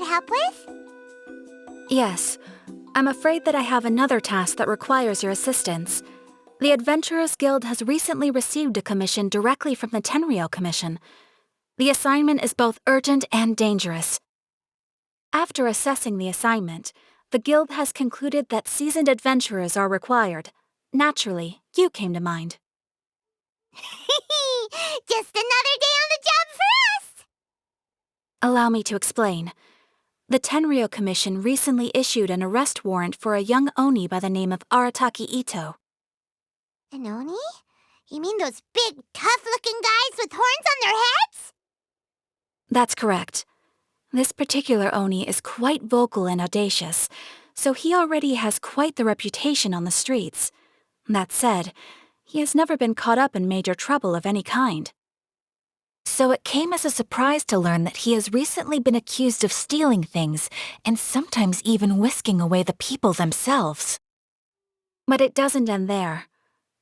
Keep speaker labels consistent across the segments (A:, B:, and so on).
A: help with?
B: Yes. I'm afraid that I have another task that requires your assistance. The Adventurers Guild has recently received a commission directly from the Tenryou Commission. The assignment is both urgent and dangerous. After assessing the assignment, the Guild has concluded that seasoned adventurers are required. Naturally, you came to mind.
A: Just another day on the job for us!
B: Allow me to explain. The Tenryou Commission recently issued an arrest warrant for a young Oni by the name of Arataki Itto.
A: An Oni? You mean those big, tough-looking guys with horns on their heads?
B: That's correct. This particular Oni is quite vocal and audacious, so he already has quite the reputation on the streets. That said, he has never been caught up in major trouble of any kind. So it came as a surprise to learn that he has recently been accused of stealing things and sometimes even whisking away the people themselves. But it doesn't end there.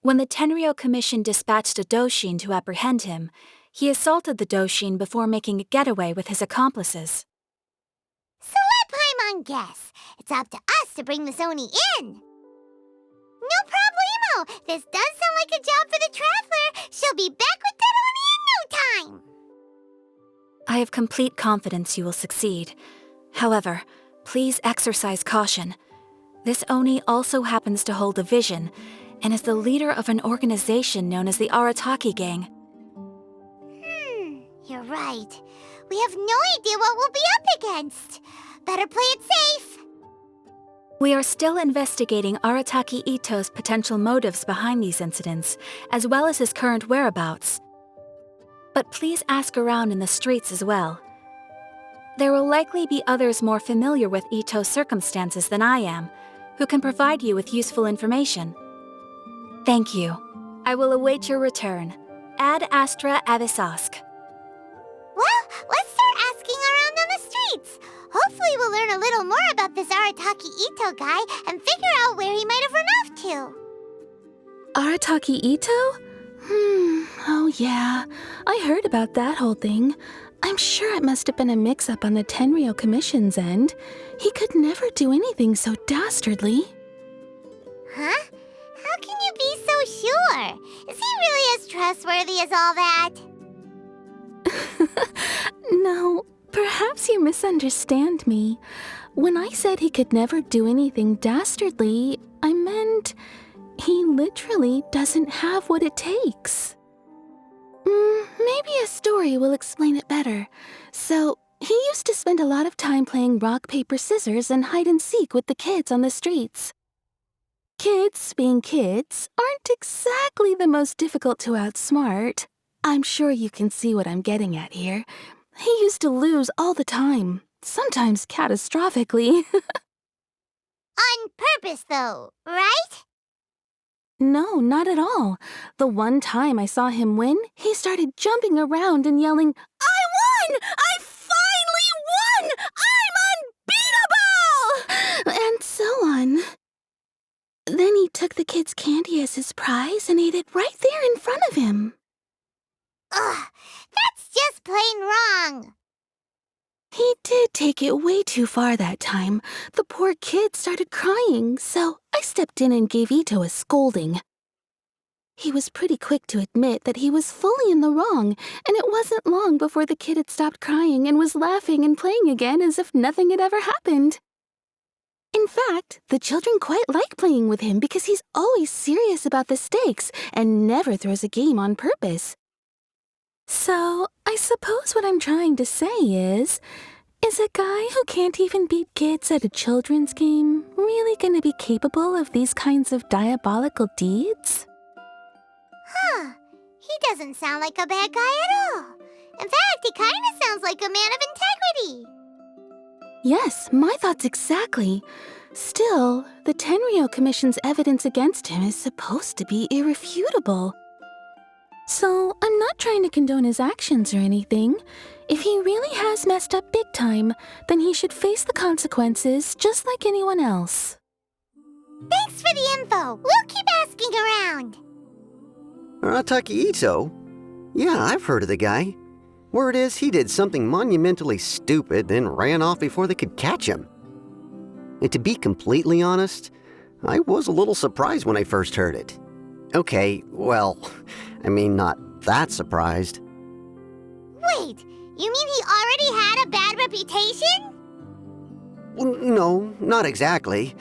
B: When the Tenryou Commission dispatched a Doshin to apprehend him, he assaulted the Doshin before making a getaway with his accomplices.
A: So let Paimon guess. It's up to us to bring this Oni in. No problemo. This does sound like a job for the Traveler. She'll be back with that Oni in no time.
B: I have complete confidence you will succeed. However, please exercise caution. This Oni also happens to hold a vision, and is the leader of an organization known as the Arataki Gang.
A: You're right. We have no idea what we'll be up against. Better play it safe.
B: We are still investigating Arataki Itto's potential motives behind these incidents, as well as his current whereabouts. But please ask around in the streets as well. There will likely be others more familiar with Itto's circumstances than I am, who can provide you with useful information. Thank you. I will await your return. Ad Astra Avisask.
A: Well, let's start asking around on the streets. Hopefully we'll learn a little more about this Arataki Itto guy and figure out where he might have run off to.
C: Arataki Itto? Oh yeah. I heard about that whole thing. I'm sure it must have been a mix-up on the Tenryou Commission's end. He could never do anything so dastardly.
A: Huh? How can you be so sure? Is he really as trustworthy as all that?
C: No, perhaps you misunderstand me. When I said he could never do anything dastardly, I meant he literally doesn't have what it takes. Maybe a story will explain it better. So, he used to spend a lot of time playing rock, paper, scissors and hide and seek with the kids on the streets. Kids, being kids, aren't exactly the most difficult to outsmart. I'm sure you can see what I'm getting at here. He used to lose all the time, sometimes catastrophically.
A: On purpose, though, right?
C: No, not at all. The one time I saw him win, he started jumping around and yelling, "I won! I finally won! I'm unbeatable!" And so on. Then he took the kid's candy as his prize and ate it right there in front of him.
A: Ugh, that's just plain wrong.
C: He did take it way too far that time. The poor kid started crying, so I stepped in and gave Itto a scolding. He was pretty quick to admit that he was fully in the wrong, and it wasn't long before the kid had stopped crying and was laughing and playing again as if nothing had ever happened. In fact, the children quite like playing with him because he's always serious about the stakes and never throws a game on purpose. So, I suppose what I'm trying to say is a guy who can't even beat kids at a children's game really gonna be capable of these kinds of diabolical deeds?
A: Huh. He doesn't sound like a bad guy at all. In fact, he kinda sounds like a man of integrity.
C: Yes, my thoughts exactly. Still, the Tenryou Commission's evidence against him is supposed to be irrefutable. So, I'm not trying to condone his actions or anything. If he really has messed up big time, then he should face the consequences just like anyone else.
A: Thanks for the info. We'll keep asking around.
D: Arataki Itto? Yeah, I've heard of the guy. Word is, he did something monumentally stupid, then ran off before they could catch him. And to be completely honest, I was a little surprised when I first heard it. Okay, well, I mean, not that surprised.
A: Wait, you mean he already had a bad reputation?
D: No, not exactly.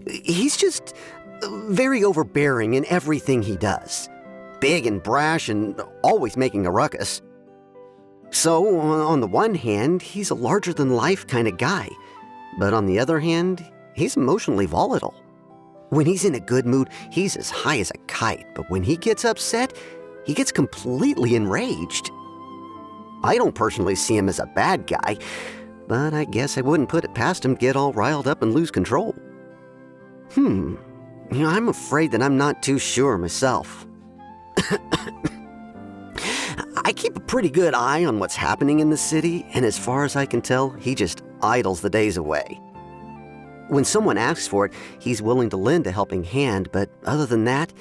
D: He's just very overbearing in everything he does. Big and brash and always making a ruckus. So, on the one hand, he's a larger-than-life kind of guy. But on the other hand, he's emotionally volatile. When he's in a good mood, he's as high as a kite. But when he gets upset, he gets completely enraged. I don't personally see him as a bad guy, but I guess I wouldn't put it past him to get all riled up and lose control. I'm afraid that I'm not too sure myself. I keep a pretty good eye on what's happening in the city, and as far as I can tell, he just idles the days away. When someone asks for it, he's willing to lend a helping hand, but other than that,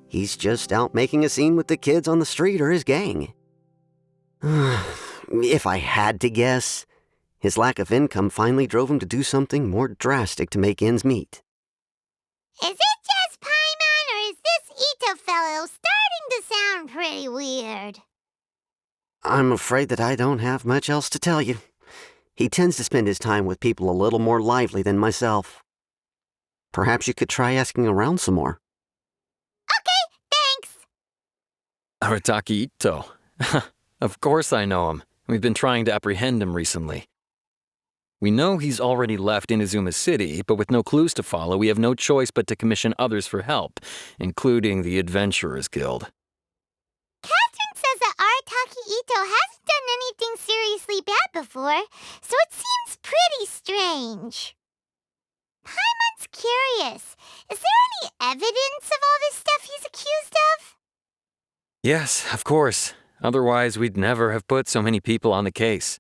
D: he's just out making a scene with the kids on the street or his gang. If I had to guess, his lack of income finally drove him to do something more drastic to make ends meet.
A: Is it just Paimon, or is this Itto fellow starting to sound pretty weird?
D: I'm afraid that I don't have much else to tell you. He tends to spend his time with people a little more lively than myself. Perhaps you could try asking around some more.
A: Okay, thanks.
E: Arataki Itto. Of course I know him. We've been trying to apprehend him recently. We know he's already left Inazuma City, but with no clues to follow, we have no choice but to commission others for help, including the Adventurers Guild.
A: Catherine says that Arataki Itto hasn't done anything seriously bad before, so it seems pretty strange. Paimon's curious. Is there any evidence of all this stuff he's accused of?
E: Yes, of course. Otherwise, we'd never have put so many people on the case.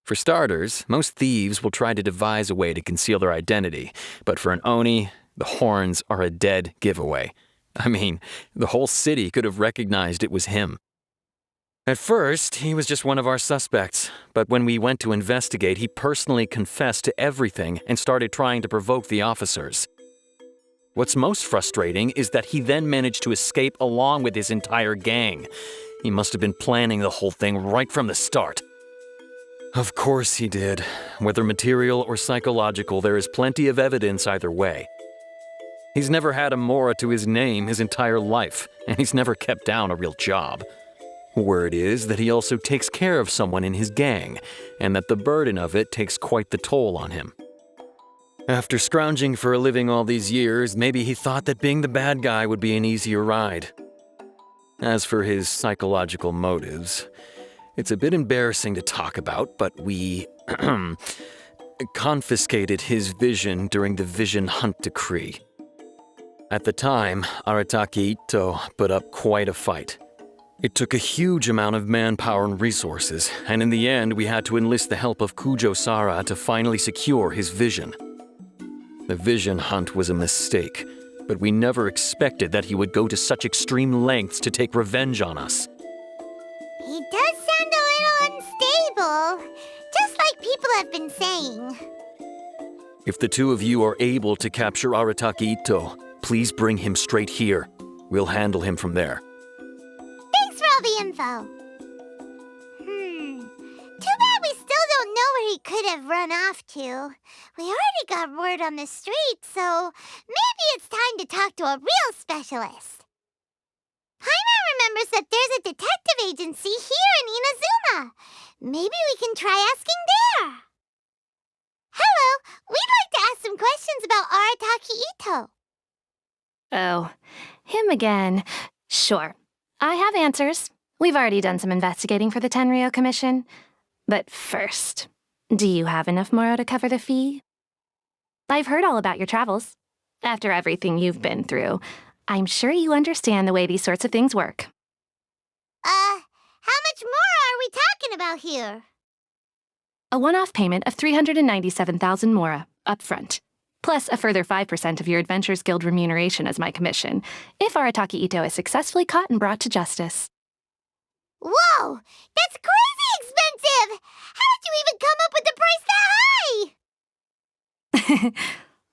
E: For starters, most thieves will try to devise a way to conceal their identity, but for an Oni, the horns are a dead giveaway. I mean, the whole city could have recognized it was him. At first, he was just one of our suspects, but when we went to investigate, he personally confessed to everything and started trying to provoke the officers. What's most frustrating is that he then managed to escape along with his entire gang. He must have been planning the whole thing right from the start. Of course he did. Whether material or psychological, there is plenty of evidence either way. He's never had a Mora to his name his entire life, and he's never kept down a real job. Word is that he also takes care of someone in his gang, and that the burden of it takes quite the toll on him. After scrounging for a living all these years, maybe he thought that being the bad guy would be an easier ride. As for his psychological motives, it's a bit embarrassing to talk about, but we confiscated his vision during the Vision Hunt Decree. At the time, Arataki Itto put up quite a fight. It took a huge amount of manpower and resources, and in the end we had to enlist the help of Kujo-Sara to finally secure his vision. The Vision Hunt was a mistake, but we never expected that he would go to such extreme lengths to take revenge on us.
A: He does sound a little unstable, just like people have been saying.
E: If the two of you are able to capture Arataki Itto, please bring him straight here. We'll handle him from there.
A: Thanks for all the info. Too bad we still don't know where he could have run off to. We already got word on the street, so maybe it's time to talk to a real specialist. Paimon remembers that there's a detective agency here in Inazuma. Maybe we can try asking there. Hello, we'd like to ask some questions about Arataki Itto.
F: Oh, him again. Sure. I have answers. We've already done some investigating for the Tenryou Commission. But first, do you have enough Moro to cover the fee? I've heard all about your travels. After everything you've been through, I'm sure you understand the way these sorts of things work.
A: How much more are we talking about here?
F: A one-off payment of 397,000 Mora, up front, plus a further 5% of your Adventurers Guild remuneration as my commission, if Arataki Itto is successfully caught and brought to justice.
A: Whoa! That's crazy expensive! How did you even come up with the price that high?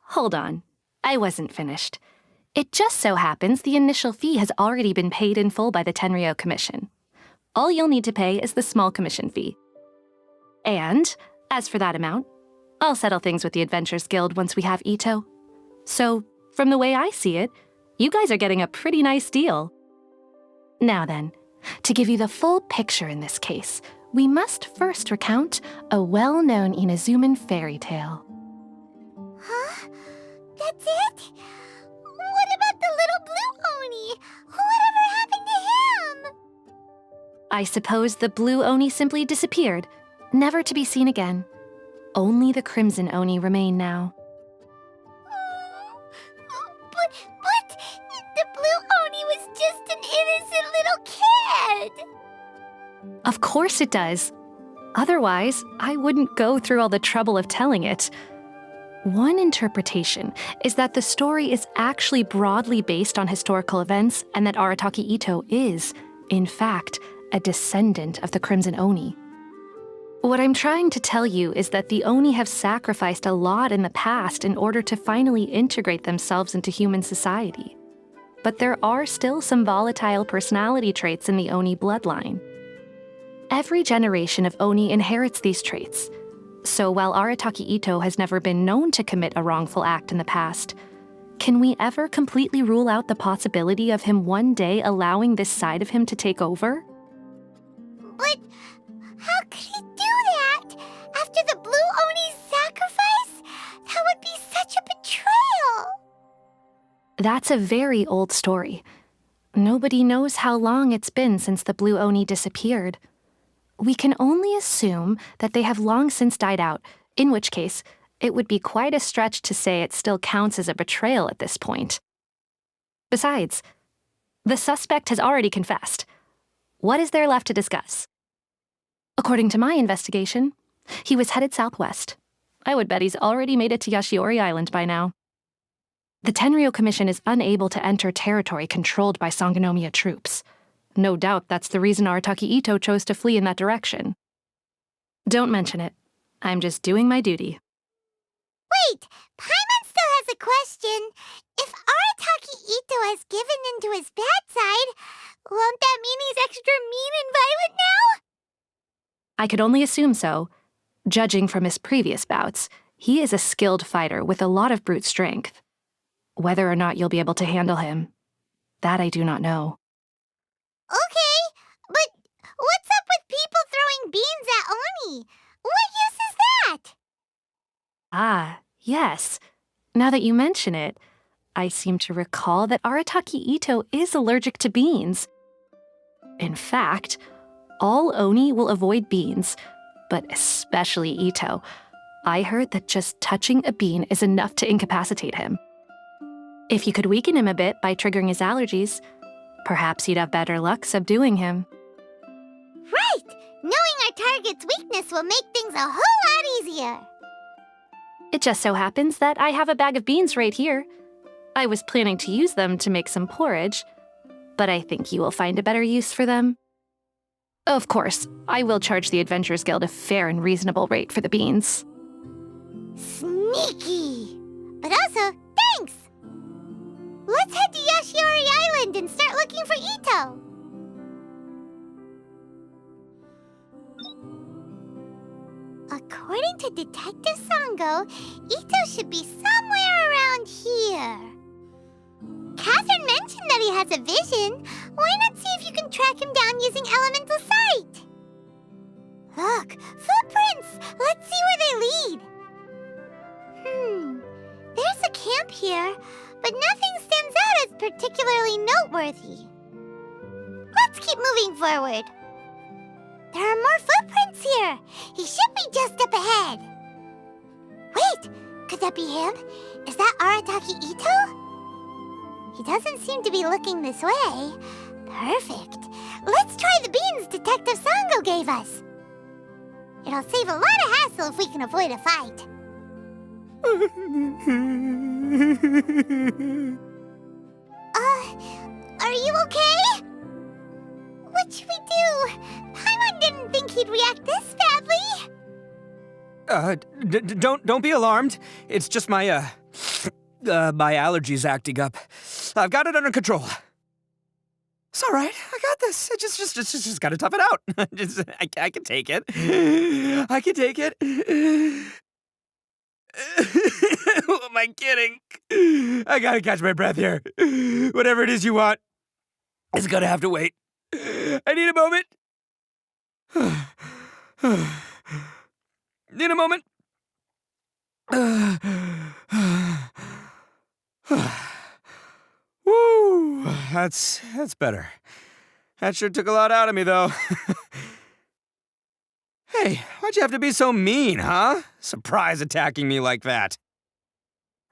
F: Hold on. I wasn't finished. It just so happens the initial fee has already been paid in full by the Tenryou Commission. All you'll need to pay is the small commission fee. And, as for that amount, I'll settle things with the Adventurers Guild once we have Itto. So, from the way I see it, you guys are getting a pretty nice deal. Now then, to give you the full picture in this case, we must first recount a well-known Inazuman fairy tale.
A: Huh? That's it? What about the little blue Oni? Whatever happened to him?
F: I suppose the blue Oni simply disappeared, never to be seen again. Only the crimson Oni remain now.
A: But the blue Oni was just an innocent little kid.
F: Of course it does. Otherwise, I wouldn't go through all the trouble of telling it. One interpretation is that the story is actually broadly based on historical events and that Arataki Itto is, in fact, a descendant of the Crimson Oni. What I'm trying to tell you is that the Oni have sacrificed a lot in the past in order to finally integrate themselves into human society. But there are still some volatile personality traits in the Oni bloodline. Every generation of Oni inherits these traits. So while Arataki Itto has never been known to commit a wrongful act in the past, can we ever completely rule out the possibility of him one day allowing this side of him to take over?
A: But how could he do that? After the blue Oni's sacrifice? That would be such a betrayal.
F: That's a very old story. Nobody knows how long it's been since the blue Oni disappeared. We can only assume that they have long since died out, in which case, it would be quite a stretch to say it still counts as a betrayal at this point. Besides, the suspect has already confessed. What is there left to discuss? According to my investigation, he was headed southwest. I would bet he's already made it to Yashiori Island by now. The Tenryou Commission is unable to enter territory controlled by Sangonomiya troops. No doubt that's the reason Arataki Itto chose to flee in that direction. Don't mention it. I'm just doing my duty.
A: Wait, Paimon still has a question. If Arataki Itto has given in to his bad side, won't that mean he's extra mean and violent now?
F: I could only assume so. Judging from his previous bouts, he is a skilled fighter with a lot of brute strength. Whether or not you'll be able to handle him, that I do not know.
A: Okay, but what's up with people throwing beans at Oni? What use is that?
F: Ah, yes. Now that you mention it, I seem to recall that Arataki Itto is allergic to beans. In fact, all Oni will avoid beans, but especially Itto. I heard that just touching a bean is enough to incapacitate him. If you could weaken him a bit by triggering his allergies, perhaps you'd have better luck subduing him.
A: Right! Knowing our target's weakness will make things a whole lot easier.
F: It just so happens that I have a bag of beans right here. I was planning to use them to make some porridge, but I think you will find a better use for them. Of course, I will charge the Adventurers Guild a fair and reasonable rate for the beans.
A: Sneaky! But also, thanks! Let's head to Yashiori Island and start looking for Itto. According to Detective Sango, Itto should be somewhere around here. Catherine mentioned that he has a vision. Why not see if you can track him down using elemental sight? Look, footprints! Let's see where they lead. There's a camp here, but nothing stands out as particularly noteworthy. Let's keep moving forward. There are more footprints here. He should be just up ahead. Wait, could that be him? Is that Arataki Itto? He doesn't seem to be looking this way. Perfect. Let's try the beans Detective Sango gave us. It'll save a lot of hassle if we can avoid a fight. Are you okay? What should we do? Paimon didn't think he'd react this badly.
G: Don't be alarmed. It's just my allergies acting up. I've got it under control. It's all right. I got this. I just gotta tough it out. I can take it. I can take it. Who am I kidding? I gotta catch my breath here. Whatever it is you want, it's gonna have to wait. I need a moment. Need a moment. Woo, that's better. That sure took a lot out of me, though. Hey, why'd you have to be so mean, huh? Surprise attacking me like that.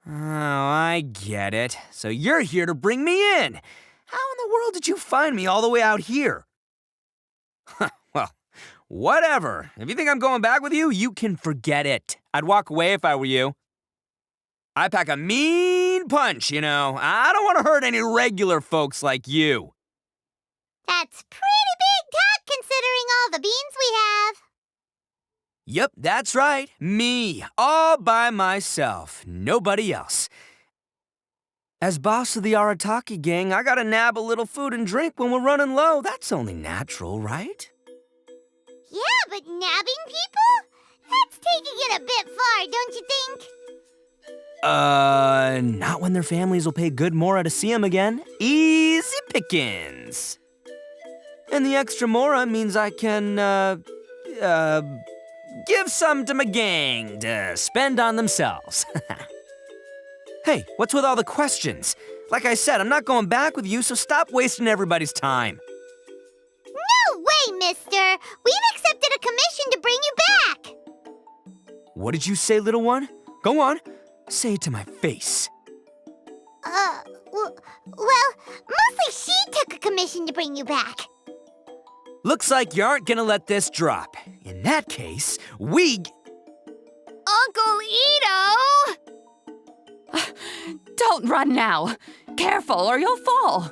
G: Oh, I get it. So you're here to bring me in. How in the world did you find me all the way out here? Well, whatever. If you think I'm going back with you, you can forget it. I'd walk away if I were you. I pack a mean punch, you know. I don't want to hurt any regular folks like you.
A: That's pretty big talk considering all the beans we have.
G: Yep, that's right. Me, all by myself. Nobody else. As boss of the Arataki gang, I gotta nab a little food and drink when we're running low. That's only natural, right?
A: Yeah, but nabbing people? That's taking it a bit far, don't you think?
G: Not when their families will pay good mora to see them again. Easy pickings. And the extra mora means I can, give some to my gang to spend on themselves. Hey, what's with all the questions? Like I said, I'm not going back with you, so stop wasting everybody's time.
A: No way, mister! We've accepted a commission to bring you back!
G: What did you say, little one? Go on. Say it to my face.
A: Well, mostly she took a commission to bring you back.
G: Looks like you aren't gonna let this drop. In that case,
F: Uncle Itto!
H: Don't run now. Careful or you'll fall.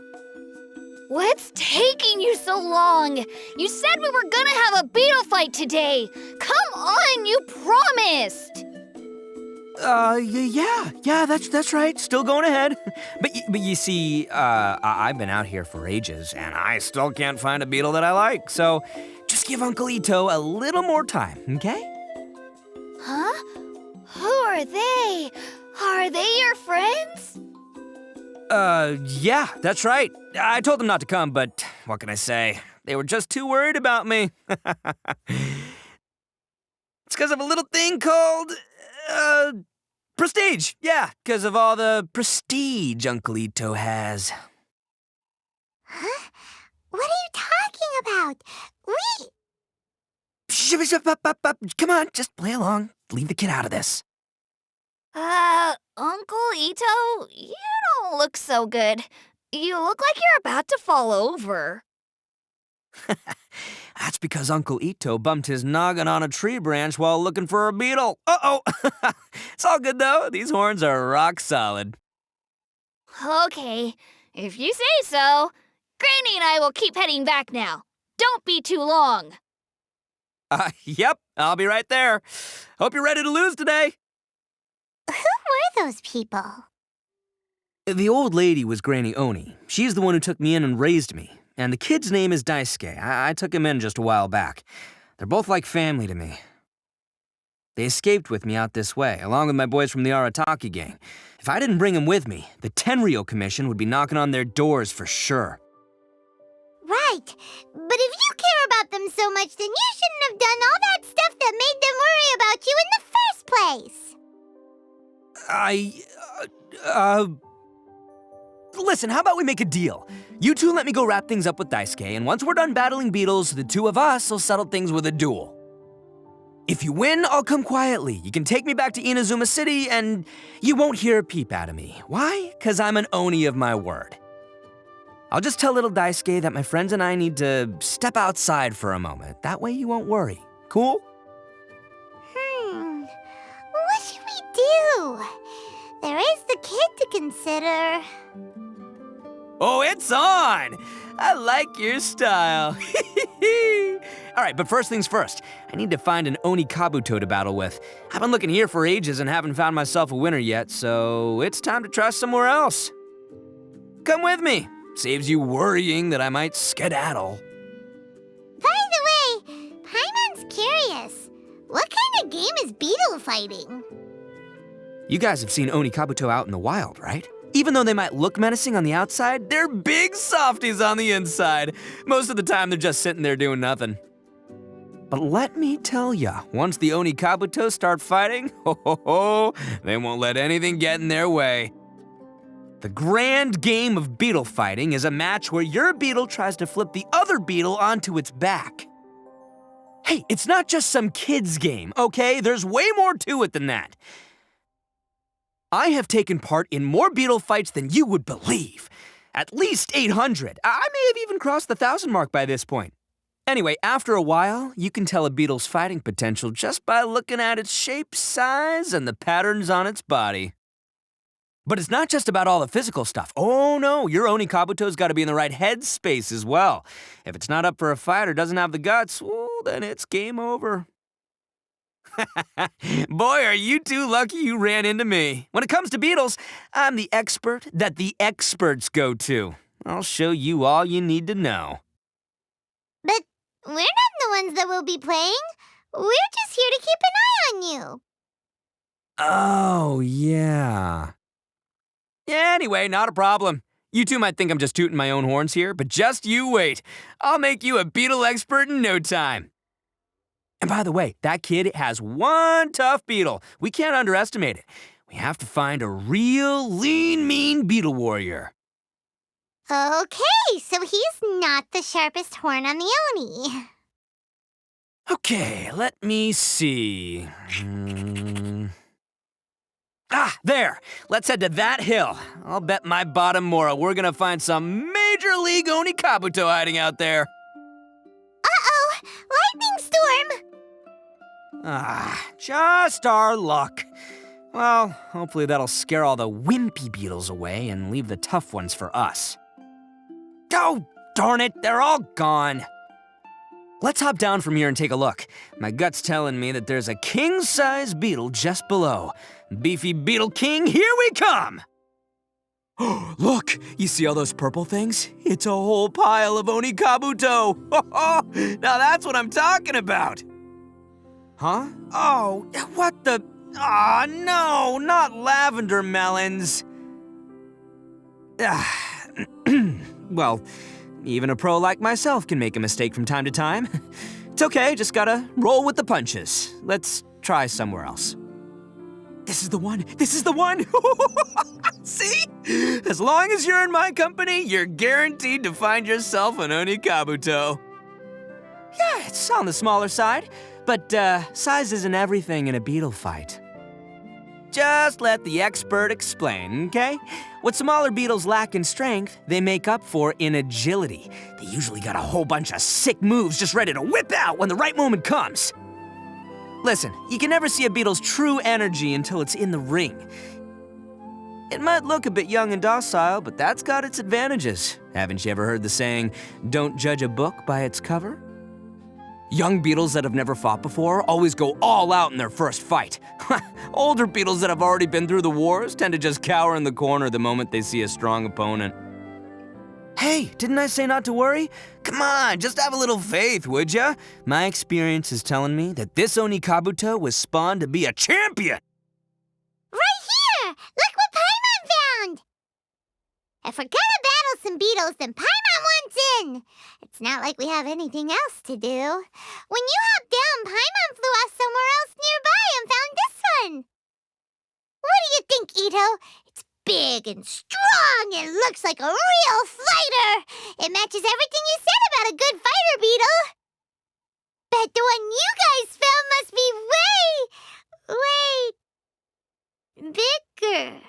I: What's taking you so long? You said we were gonna have a beetle fight today. Come on, you promised.
G: Yeah, that's right. Still going ahead. But you see, I've been out here for ages, and I still can't find a beetle that I like. So just give Uncle Itto a little more time, okay?
I: Huh? Who are they? Are they your friends?
G: Yeah, that's right. I told them not to come, but what can I say? They were just too worried about me. It's because of a little thing called, prestige. Yeah, because of all the prestige Uncle Itto has.
A: Huh? What are you talking about?
G: Come on, just play along. Leave the kid out of this.
I: Uncle Itto, you don't look so good. You look like you're about to fall over.
G: That's because Uncle Itto bumped his noggin on a tree branch while looking for a beetle. Uh-oh! It's all good, though. These horns are rock solid.
I: Okay, if you say so. Granny and I will keep heading back now. Don't be too long.
G: Yep, I'll be right there. Hope you're ready to lose today.
A: Who were those people?
G: The old lady was Granny Oni. She's the one who took me in and raised me. And the kid's name is Daisuke. I took him in just a while back. They're both like family to me. They escaped with me out this way, along with my boys from the Arataki gang. If I didn't bring them with me, the Tenryou Commission would be knocking on their doors for sure.
A: Right. But if you care about them so much, then you shouldn't have done all that stuff that made them worry about you in the first place.
G: Listen, how about we make a deal? You two let me go wrap things up with Daisuke, and once we're done battling beetles, the two of us will settle things with a duel. If you win, I'll come quietly. You can take me back to Inazuma City, and you won't hear a peep out of me. Why? 'Cause I'm an Oni of my word. I'll just tell little Daisuke that my friends and I need to step outside for a moment. That way you won't worry. Cool?
A: What should we do? There is the kid to consider.
G: Oh, it's on! I like your style. All right, but first things first. I need to find an Oni Kabuto to battle with. I've been looking here for ages and haven't found myself a winner yet, so it's time to try somewhere else. Come with me. Saves you worrying that I might skedaddle.
A: By the way, Paimon's curious. What kind of game is beetle fighting?
G: You guys have seen Oni Kabuto out in the wild, right? Even though they might look menacing on the outside, they're big softies on the inside. Most of the time, they're just sitting there doing nothing. But let me tell ya, once the Oni Kabuto start fighting, they won't let anything get in their way. The grand game of beetle fighting is a match where your beetle tries to flip the other beetle onto its back. Hey, it's not just some kid's game, okay? There's way more to it than that. I have taken part in more beetle fights than you would believe. At least 800. I may have even crossed the 1,000 mark by this point. Anyway, after a while, you can tell a beetle's fighting potential just by looking at its shape, size, and the patterns on its body. But it's not just about all the physical stuff. Oh no, your Oni Kabuto's got to be in the right headspace as well. If it's not up for a fight or doesn't have the guts, well, then it's game over. Boy, are you two lucky you ran into me. When it comes to beetles, I'm the expert that the experts go to. I'll show you all you need to know.
A: But we're not the ones that will be playing. We're just here to keep an eye on you.
G: Oh, yeah. Anyway, not a problem. You two might think I'm just tooting my own horns here, but just you wait. I'll make you a beetle expert in no time. And by the way, that kid has one tough beetle. We can't underestimate it. We have to find a real lean, mean beetle warrior.
A: Okay, so he's not the sharpest horn on the Oni.
G: Okay, let me see. There. Let's head to that hill. I'll bet my bottom moral we're gonna find some Major League Oni Kabuto hiding out there.
A: Uh-oh! Lightning storm!
G: Just our luck. Well, hopefully that'll scare all the wimpy beetles away and leave the tough ones for us. Oh, darn it, they're all gone. Let's hop down from here and take a look. My gut's telling me that there's a king-size beetle just below. Beefy Beetle King, here we come! Look, you see all those purple things? It's a whole pile of Oni Kabuto. Now that's what I'm talking about. Huh? Oh, what the? Ah, no, not lavender melons. Well, even a pro like myself can make a mistake from time to time. It's okay, just gotta roll with the punches. Let's try somewhere else. This is the one! This is the one! See? As long as you're in my company, you're guaranteed to find yourself an Oni Kabuto. Yeah, it's on the smaller side, but size isn't everything in a beetle fight. Just let the expert explain, okay? What smaller beetles lack in strength, they make up for in agility. They usually got a whole bunch of sick moves just ready to whip out when the right moment comes. Listen, you can never see a beetle's true energy until it's in the ring. It might look a bit young and docile, but that's got its advantages. Haven't you ever heard the saying, don't judge a book by its cover? Young beetles that have never fought before always go all out in their first fight. Older beetles that have already been through the wars tend to just cower in the corner the moment they see a strong opponent. Hey, didn't I say not to worry? Come on, just have a little faith, would ya? My experience is telling me that this Oni Kabuto was spawned to be a champion.
A: Right here! Look what Paimon found! If we're gonna battle some beetles, then Paimon wants in! It's not like we have anything else to do. When you hopped down, Paimon flew off somewhere else nearby and found this one! What do you think, Itto? It's big and strong and looks like a real fighter! It matches everything you said about a good fighter beetle! Bet the one you guys found must be way... bigger.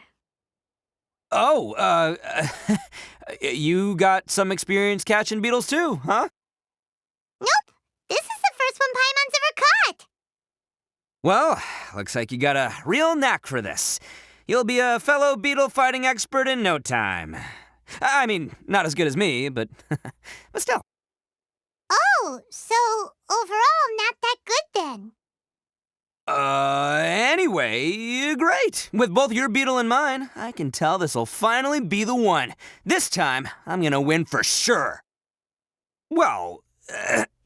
G: Oh, you got some experience catching beetles too, huh?
A: Nope. This is the first one Paimon's ever caught.
G: Well, looks like you got a real knack for this. You'll be a fellow beetle fighting expert in no time. I mean, not as good as me, but still.
A: Oh, so overall not that good then.
G: Anyway, great. With both your beetle and mine, I can tell this'll finally be the one. This time, I'm gonna win for sure. Well,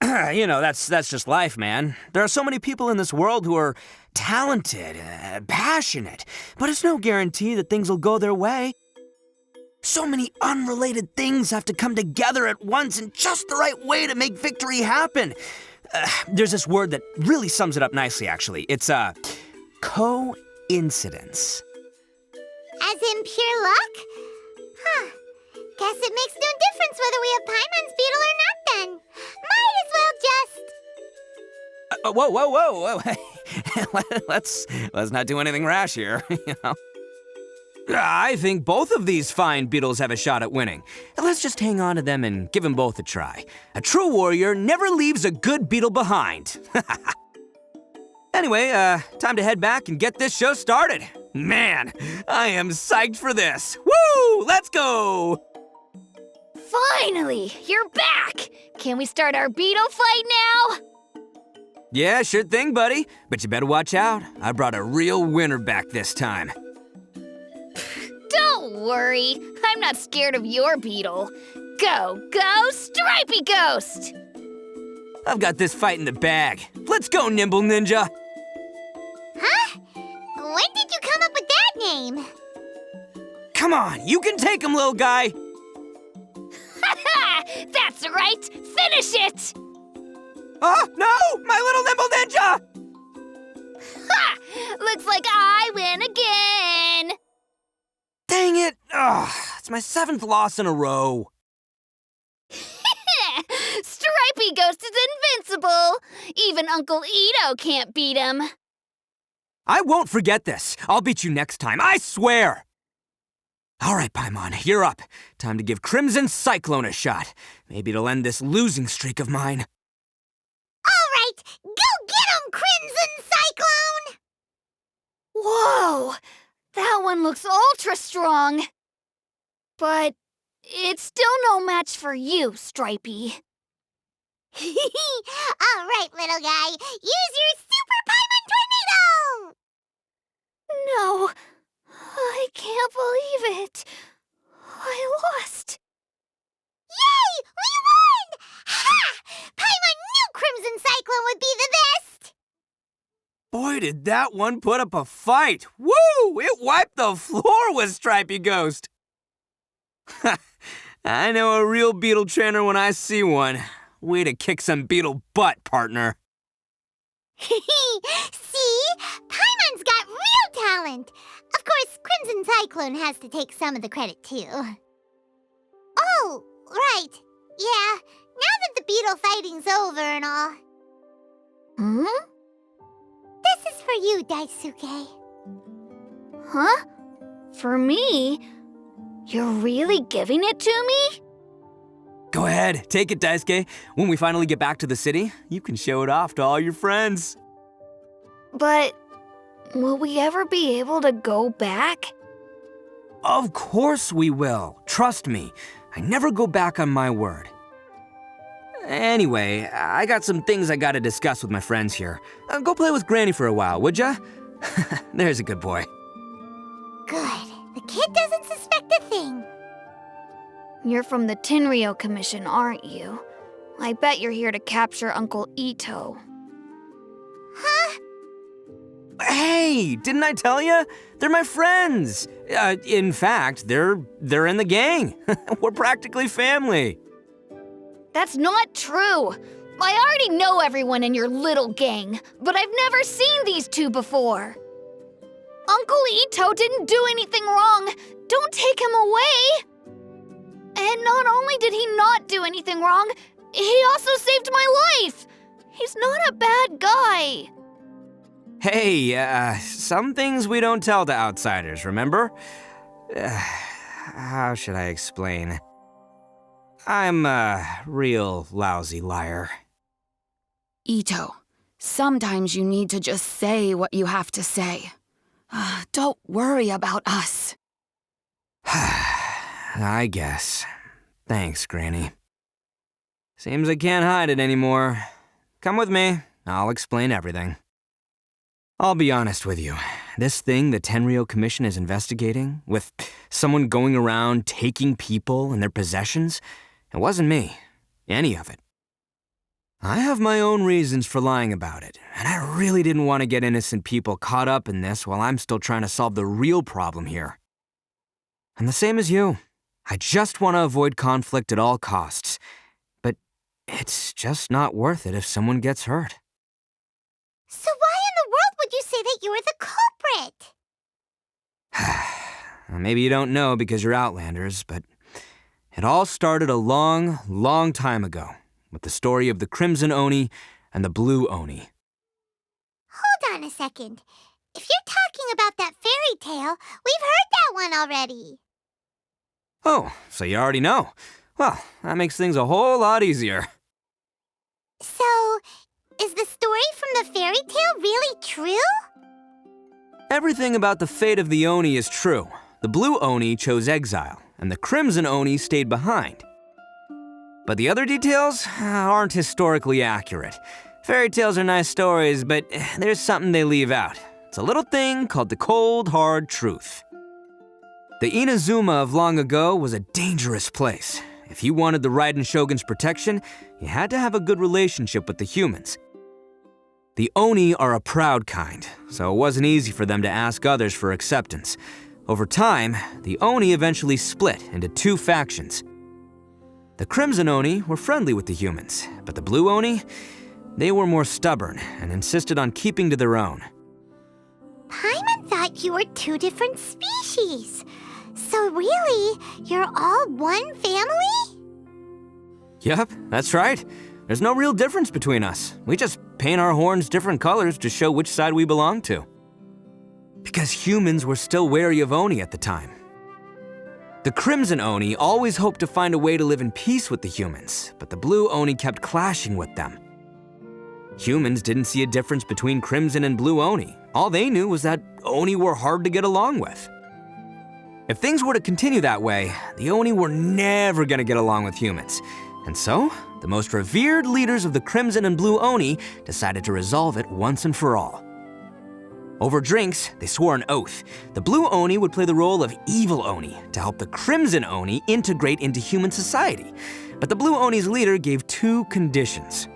G: that's just life, man. There are so many people in this world who are talented, passionate, but it's no guarantee that things will go their way. So many unrelated things have to come together at once in just the right way to make victory happen. There's this word that really sums it up nicely, actually. It's, coincidence.
A: As in pure luck? Huh. Guess it makes no difference whether we have Paimon's beetle or not then. Might as well just...
G: Whoa. Let's not do anything rash here, I think both of these fine beetles have a shot at winning. Let's just hang on to them and give them both a try. A true warrior never leaves a good beetle behind. Anyway, time to head back and get this show started. Man, I am psyched for this. Woo! Let's go!
I: Finally, you're back! Can we start our beetle fight now?
G: Yeah, sure thing, buddy. But you better watch out. I brought a real winner back this time.
I: Don't worry, I'm not scared of your beetle. Go, Stripey Ghost!
G: I've got this fight in the bag. Let's go, Nimble Ninja!
A: Huh? When did you come up with that name?
G: Come on, you can take him, little guy!
I: Ha! That's right! Finish it!
G: Oh, no! My little Nimble Ninja!
I: Ha! Looks like I win again!
G: Dang it! Ugh, it's my 7th loss in a row.
I: Stripey Ghost is invincible! Even Uncle Itto can't beat him.
G: I won't forget this. I'll beat you next time, I swear! All right, Paimon, you're up. Time to give Crimson Cyclone a shot. Maybe it'll end this losing streak of mine.
A: All right, go get 'em, Crimson Cyclone!
I: Whoa! That one looks ultra strong. But it's still no match for you, Stripey.
A: All right, little guy, use your Super Paimon Tornado!
I: No, I can't believe it. I lost.
A: Yay! We won! Ha! Paimon knew Crimson Cyclone would be the best!
G: Boy, did that one put up a fight. Woo! It wiped the floor with Stripey Ghost. I know a real beetle trainer when I see one. Way to kick some beetle butt, partner.
A: See? Paimon's got real talent. Of course, Crimson Cyclone has to take some of the credit, too. Oh, right. Yeah, now that the beetle fighting's over and all.
I: Hmm?
A: This is for you, Daisuke.
I: Huh? For me? You're really giving it to me?
G: Go ahead, take it, Daisuke. When we finally get back to the city, you can show it off to all your friends.
I: But will we ever be able to go back?
G: Of course we will. Trust me. I never go back on my word. Anyway, I got some things I gotta discuss with my friends here. Go play with Granny for a while, would ya? There's a good boy.
A: Good. The kid doesn't suspect a thing.
I: You're from the Tenryou Commission, aren't you? I bet you're here to capture Uncle Itto.
A: Huh?
G: Hey, didn't I tell you? They're my friends. In fact, they're in the gang. We're practically family.
I: That's not true. I already know everyone in your little gang, but I've never seen these two before. Uncle Itto didn't do anything wrong. Don't take him away. And not only did he not do anything wrong, he also saved my life. He's not a bad guy.
G: Hey, some things we don't tell to outsiders, remember? How should I explain? I'm a real lousy liar.
H: Itto, sometimes you need to just say what you have to say. Don't worry about us.
G: I guess. Thanks, Granny. Seems I can't hide it anymore. Come with me. I'll explain everything. I'll be honest with you. This thing the Tenryou Commission is investigating, with someone going around taking people and their possessions, it wasn't me. Any of it. I have my own reasons for lying about it, and I really didn't want to get innocent people caught up in this while I'm still trying to solve the real problem here. I'm the same as you. I just want to avoid conflict at all costs. But it's just not worth it if someone gets hurt.
A: So why in the world would you say that you were the culprit?
G: Maybe you don't know because you're Outlanders, but it all started a long, long time ago with the story of the Crimson Oni and the Blue Oni.
A: Hold on a second. If you're talking about that fairy tale, we've heard that one already.
G: Oh, so you already know. Well, that makes things a whole lot easier.
A: So, is the story from the fairy tale really true?
G: Everything about the fate of the Oni is true. The Blue Oni chose exile, and the Crimson Oni stayed behind. But the other details aren't historically accurate. Fairy tales are nice stories, but there's something they leave out. It's a little thing called the cold, hard truth. The Inazuma of long ago was a dangerous place. If you wanted the Raiden Shogun's protection, you had to have a good relationship with the humans. The Oni are a proud kind, so it wasn't easy for them to ask others for acceptance. Over time, the Oni eventually split into two factions. The Crimson Oni were friendly with the humans, but the Blue Oni, they were more stubborn and insisted on keeping to their own.
A: Paimon thought you were two different species. So really, you're all one family?
G: Yep, that's right. There's no real difference between us. We just paint our horns different colors to show which side we belong to. Because humans were still wary of Oni at the time. The Crimson Oni always hoped to find a way to live in peace with the humans, but the Blue Oni kept clashing with them. Humans didn't see a difference between Crimson and Blue Oni. All they knew was that Oni were hard to get along with. If things were to continue that way, the Oni were never gonna get along with humans. And so, the most revered leaders of the Crimson and Blue Oni decided to resolve it once and for all. Over drinks, they swore an oath. The Blue Oni would play the role of evil Oni to help the Crimson Oni integrate into human society. But the Blue Oni's leader gave two conditions.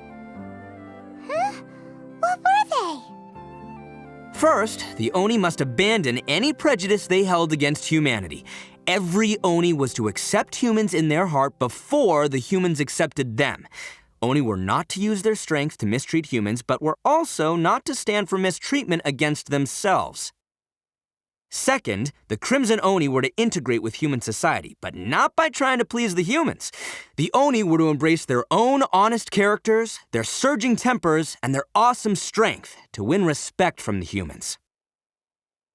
A: Huh? What were they?
G: First, the Oni must abandon any prejudice they held against humanity. Every Oni was to accept humans in their heart before the humans accepted them. Oni were not to use their strength to mistreat humans, but were also not to stand for mistreatment against themselves. Second, the Crimson Oni were to integrate with human society, but not by trying to please the humans. The Oni were to embrace their own honest characters, their surging tempers, and their awesome strength to win respect from the humans.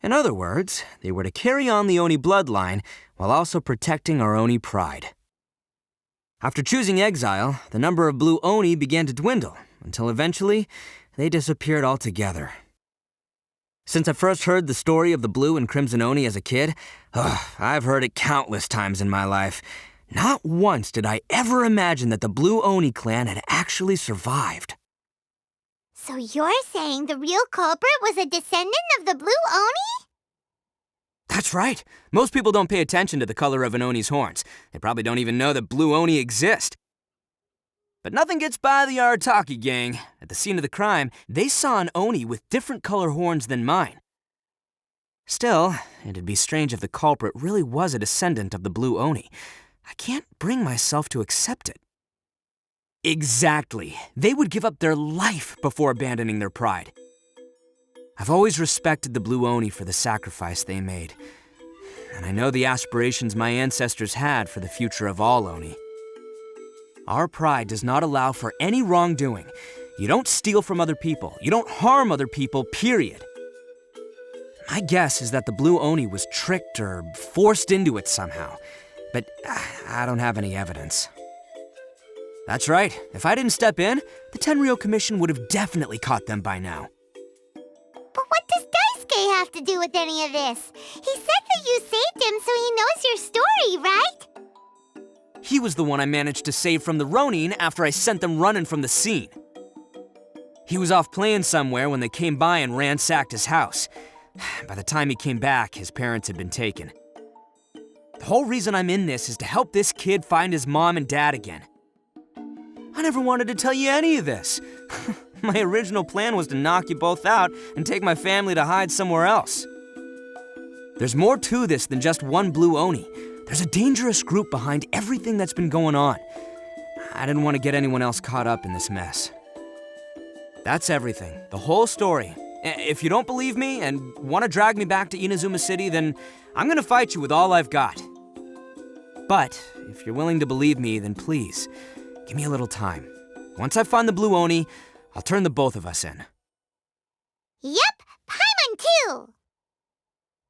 G: In other words, they were to carry on the Oni bloodline while also protecting our Oni pride. After choosing exile, the number of Blue Oni began to dwindle, until eventually, they disappeared altogether. Since I first heard the story of the Blue and Crimson Oni as a kid, I've heard it countless times in my life. Not once did I ever imagine that the Blue Oni clan had actually survived.
A: So you're saying the real culprit was a descendant of the Blue Oni?
G: That's right. Most people don't pay attention to the color of an Oni's horns. They probably don't even know that Blue Oni exist. But nothing gets by the Arataki gang. At the scene of the crime, they saw an Oni with different color horns than mine. Still, it'd be strange if the culprit really was a descendant of the Blue Oni. I can't bring myself to accept it. Exactly. They would give up their life before abandoning their pride. I've always respected the Blue Oni for the sacrifice they made. And I know the aspirations my ancestors had for the future of all Oni. Our pride does not allow for any wrongdoing. You don't steal from other people. You don't harm other people, period. My guess is that the Blue Oni was tricked or forced into it somehow. But I don't have any evidence. That's right. If I didn't step in, the Tenryou Commission would have definitely caught them by now.
A: But what does Daisuke have to do with any of this? He said that you saved him so he knows your story, right?
G: He was the one I managed to save from the Ronin after I sent them running from the scene. He was off playing somewhere when they came by and ransacked his house. By the time he came back, his parents had been taken. The whole reason I'm in this is to help this kid find his mom and dad again. I never wanted to tell you any of this. My original plan was to knock you both out and take my family to hide somewhere else. There's more to this than just one blue Oni. There's a dangerous group behind everything that's been going on. I didn't want to get anyone else caught up in this mess. That's everything, the whole story. If you don't believe me and want to drag me back to Inazuma City, then I'm gonna fight you with all I've got. But if you're willing to believe me, then please, give me a little time. Once I find the blue Oni, I'll turn the both of us in.
A: Yep, Paimon too.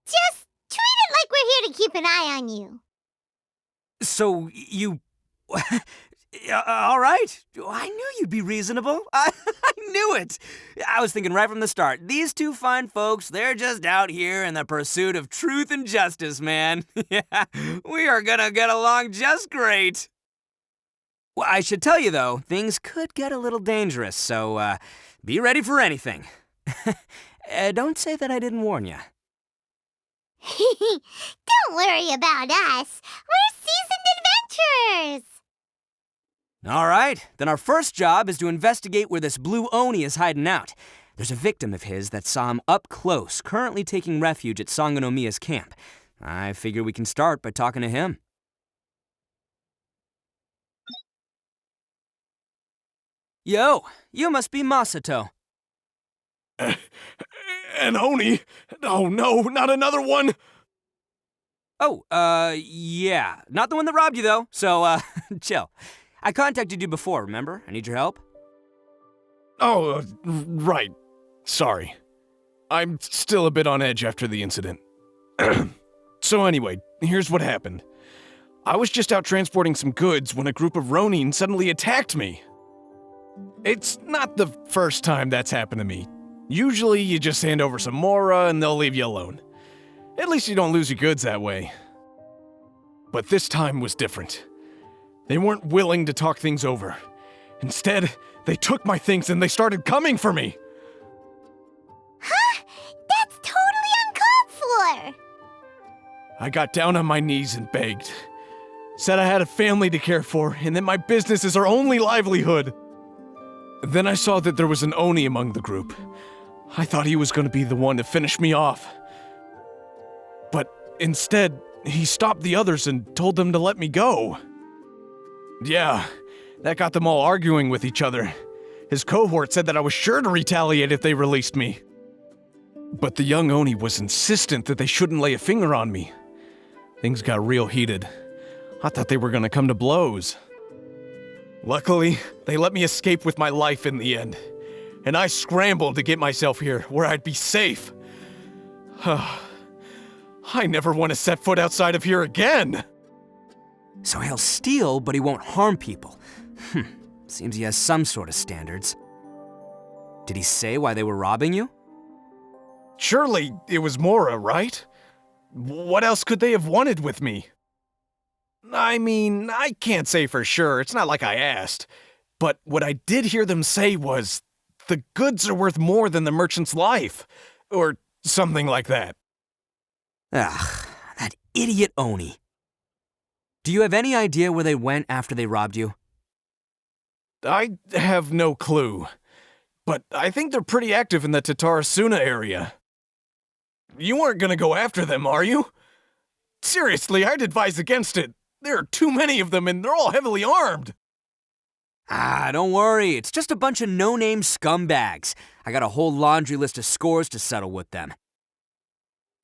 A: Just treat it like we're here to keep an eye on you.
G: So, you... all right. I knew you'd be reasonable. I knew it. I was thinking right from the start, these two fine folks, they're just out here in the pursuit of truth and justice, man. Yeah, we are gonna get along just great. Well, I should tell you, though, things could get a little dangerous, so be ready for anything. Don't say that I didn't warn you.
A: Don't worry about us. We're seasoned adventurers.
G: All right, then our first job is to investigate where this blue Oni is hiding out. There's a victim of his that saw him up close, currently taking refuge at Sangonomiya's camp. I figure we can start by talking to him. Yo, you must be Masato.
J: An Oni? Oh no, not another one!
G: Oh, yeah. Not the one that robbed you, though, so, chill. I contacted you before, remember? I need your help.
J: Oh, right. Sorry. I'm still a bit on edge after the incident. So anyway, here's what happened. I was just out transporting some goods when a group of Ronin suddenly attacked me. It's not the first time that's happened to me. Usually you just hand over some Mora and they'll leave you alone. At least you don't lose your goods that way. But this time was different. They weren't willing to talk things over. Instead, they took my things and they started coming for me.
A: Huh? That's totally uncalled for.
J: I got down on my knees and begged. Said I had a family to care for and that my business is our only livelihood. Then I saw that there was an Oni among the group. I thought he was going to be the one to finish me off. But instead, he stopped the others and told them to let me go. Yeah, that got them all arguing with each other. His cohort said that I was sure to retaliate if they released me. But the young Oni was insistent that they shouldn't lay a finger on me. Things got real heated. I thought they were going to come to blows. Luckily, they let me escape with my life in the end. And I scrambled to get myself here, where I'd be safe. I never want to set foot outside of here again!
G: So he'll steal, but he won't harm people. Seems he has some sort of standards. Did he say why they were robbing you?
J: Surely it was Mora, right? What else could they have wanted with me? I mean, I can't say for sure, it's not like I asked. But what I did hear them say was, the goods are worth more than the merchant's life. Or something like that.
G: Ugh, that idiot Oni. Do you have any idea where they went after they robbed you?
J: I have no clue. But I think they're pretty active in the Tatarasuna area. You aren't gonna go after them, are you? Seriously, I'd advise against it. There are too many of them and they're all heavily armed.
G: Don't worry. It's just a bunch of no-name scumbags. I got a whole laundry list of scores to settle with them.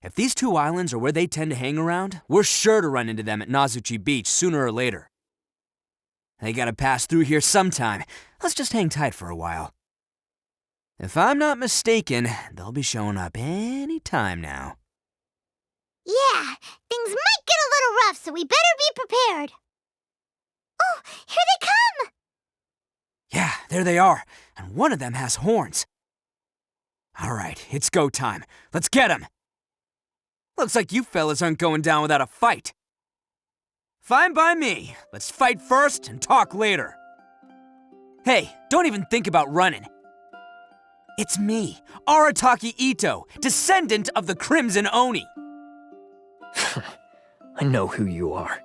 G: If these two islands are where they tend to hang around, we're sure to run into them at Nazuchi Beach sooner or later. They gotta pass through here sometime. Let's just hang tight for a while. If I'm not mistaken, they'll be showing up any time now.
A: Yeah, things might get a little rough, so we better be prepared. Oh, here they come!
G: Yeah, there they are, and one of them has horns. All right, it's go time. Let's get 'em! Looks like you fellas aren't going down without a fight. Fine by me. Let's fight first and talk later. Hey, don't even think about running. It's me, Arataki Itto, descendant of the Crimson Oni.
K: I know who you are.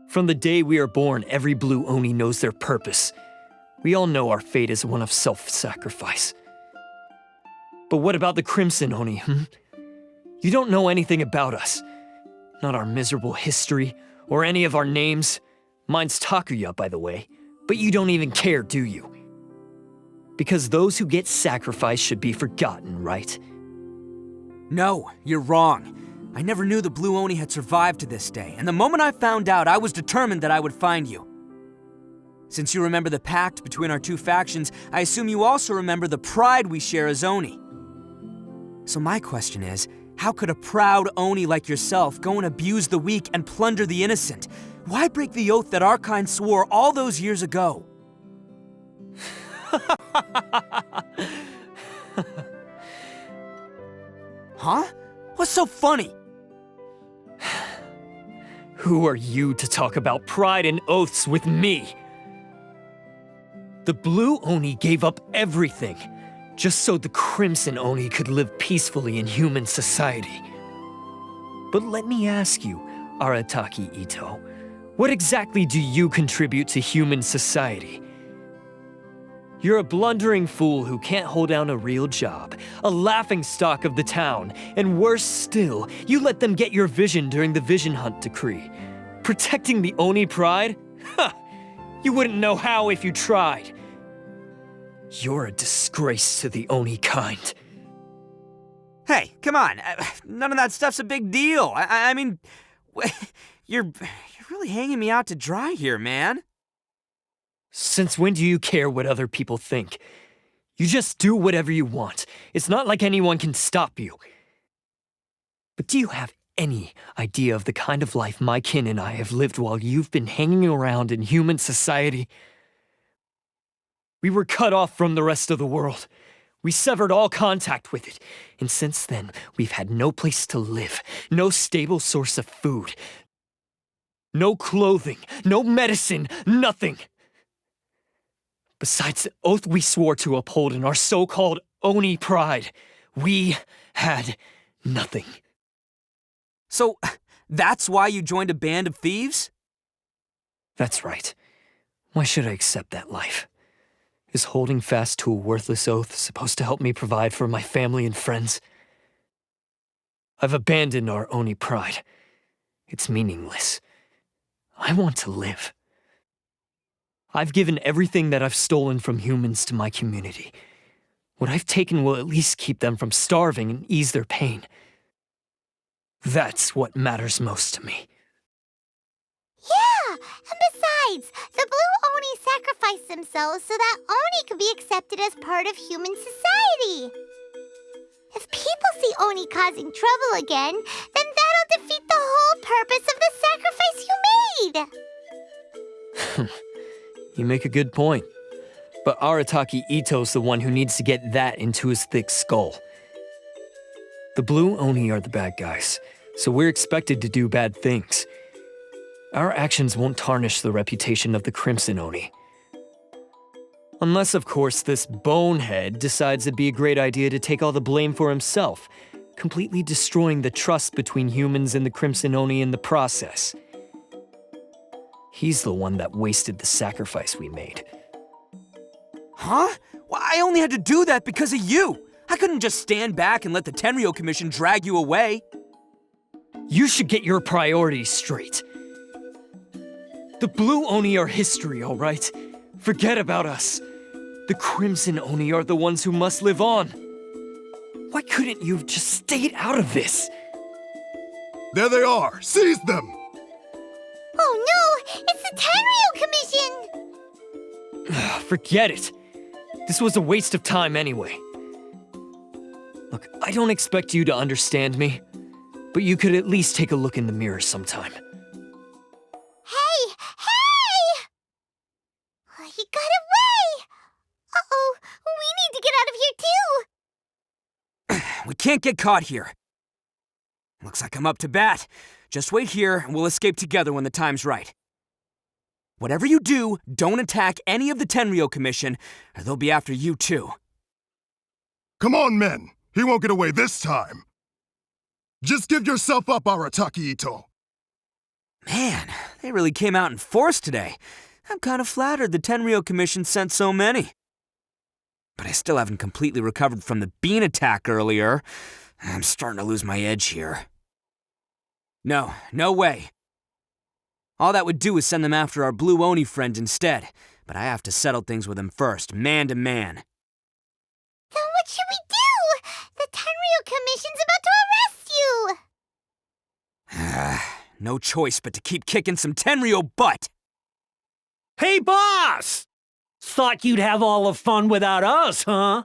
K: From the day we are born, every blue Oni knows their purpose. We all know our fate is one of self-sacrifice. But what about the Crimson Oni, You don't know anything about us. Not our miserable history, or any of our names. Mine's Takuya, by the way. But you don't even care, do you? Because those who get sacrificed should be forgotten, right?
G: No, you're wrong. I never knew the Blue Oni had survived to this day, and the moment I found out, I was determined that I would find you. Since you remember the pact between our two factions, I assume you also remember the pride we share as Oni. So my question is, how could a proud Oni like yourself go and abuse the weak and plunder the innocent? Why break the oath that our kind swore all those years ago? Huh? What's so funny?
K: Who are you to talk about pride and oaths with me? The Blue Oni gave up everything, just so the Crimson Oni could live peacefully in human society. But let me ask you, Arataki Itto, what exactly do you contribute to human society? You're a blundering fool who can't hold down a real job, a laughingstock of the town, and worse still, you let them get your vision during the Vision Hunt decree. Protecting the Oni pride? Ha! You wouldn't know how if you tried. You're a disgrace to the Oni kind.
G: Hey, come on. None of that stuff's a big deal. I mean, you're really hanging me out to dry here, man.
K: Since when do you care what other people think? You just do whatever you want. It's not like anyone can stop you. But do you have any idea of the kind of life my kin and I have lived while you've been hanging around in human society? We were cut off from the rest of the world. We severed all contact with it. And since then, we've had no place to live, no stable source of food, no clothing, no medicine, nothing. Besides the oath we swore to uphold in our so-called Oni pride, we had nothing.
G: So, that's why you joined a band of thieves?
K: That's right. Why should I accept that life? Is holding fast to a worthless oath supposed to help me provide for my family and friends? I've abandoned our Oni pride. It's meaningless. I want to live. I've given everything that I've stolen from humans to my community. What I've taken will at least keep them from starving and ease their pain. That's what matters most to me.
A: Yeah, and besides, the Blue Oni sacrificed themselves so that Oni could be accepted as part of human society. If people see Oni causing trouble again, then that'll defeat the whole purpose of the sacrifice you made.
K: You make a good point. But Arataki Itto's the one who needs to get that into his thick skull. The Blue Oni are the bad guys, so we're expected to do bad things. Our actions won't tarnish the reputation of the Crimson Oni. Unless, of course, this bonehead decides it'd be a great idea to take all the blame for himself, completely destroying the trust between humans and the Crimson Oni in the process. He's the one that wasted the sacrifice we made.
G: Huh? Well, I only had to do that because of you. I couldn't just stand back and let the Tenryou Commission drag you away.
K: You should get your priorities straight. The Blue Oni are history, all right? Forget about us. The Crimson Oni are the ones who must live on. Why couldn't you have just stayed out of this?
L: There they are! Seize them!
A: Oh no! It's the Tenryou Commission!
K: Forget it. This was a waste of time anyway. Look, I don't expect you to understand me, but you could at least take a look in the mirror sometime.
A: Hey! Hey! He got away! Uh-oh, we need to get out of here too!
G: We can't get caught here. Looks like I'm up to bat. Just wait here, and we'll escape together when the time's right. Whatever you do, don't attack any of the Tenryou Commission, or they'll be after you too.
L: Come on, men. He won't get away this time. Just give yourself up, Arataki Itto.
G: Man, they really came out in force today. I'm kind of flattered the Tenryou Commission sent so many. But I still haven't completely recovered from the bean attack earlier. I'm starting to lose my edge here. No way. All that would do is send them after our blue Oni friend instead, but I have to settle things with him first, man to man.
A: Then what should we do? The Tenryou Commission's about to arrest you!
G: No choice but to keep kicking some Tenryou butt!
K: Hey, boss! Thought you'd have all the fun without us, huh?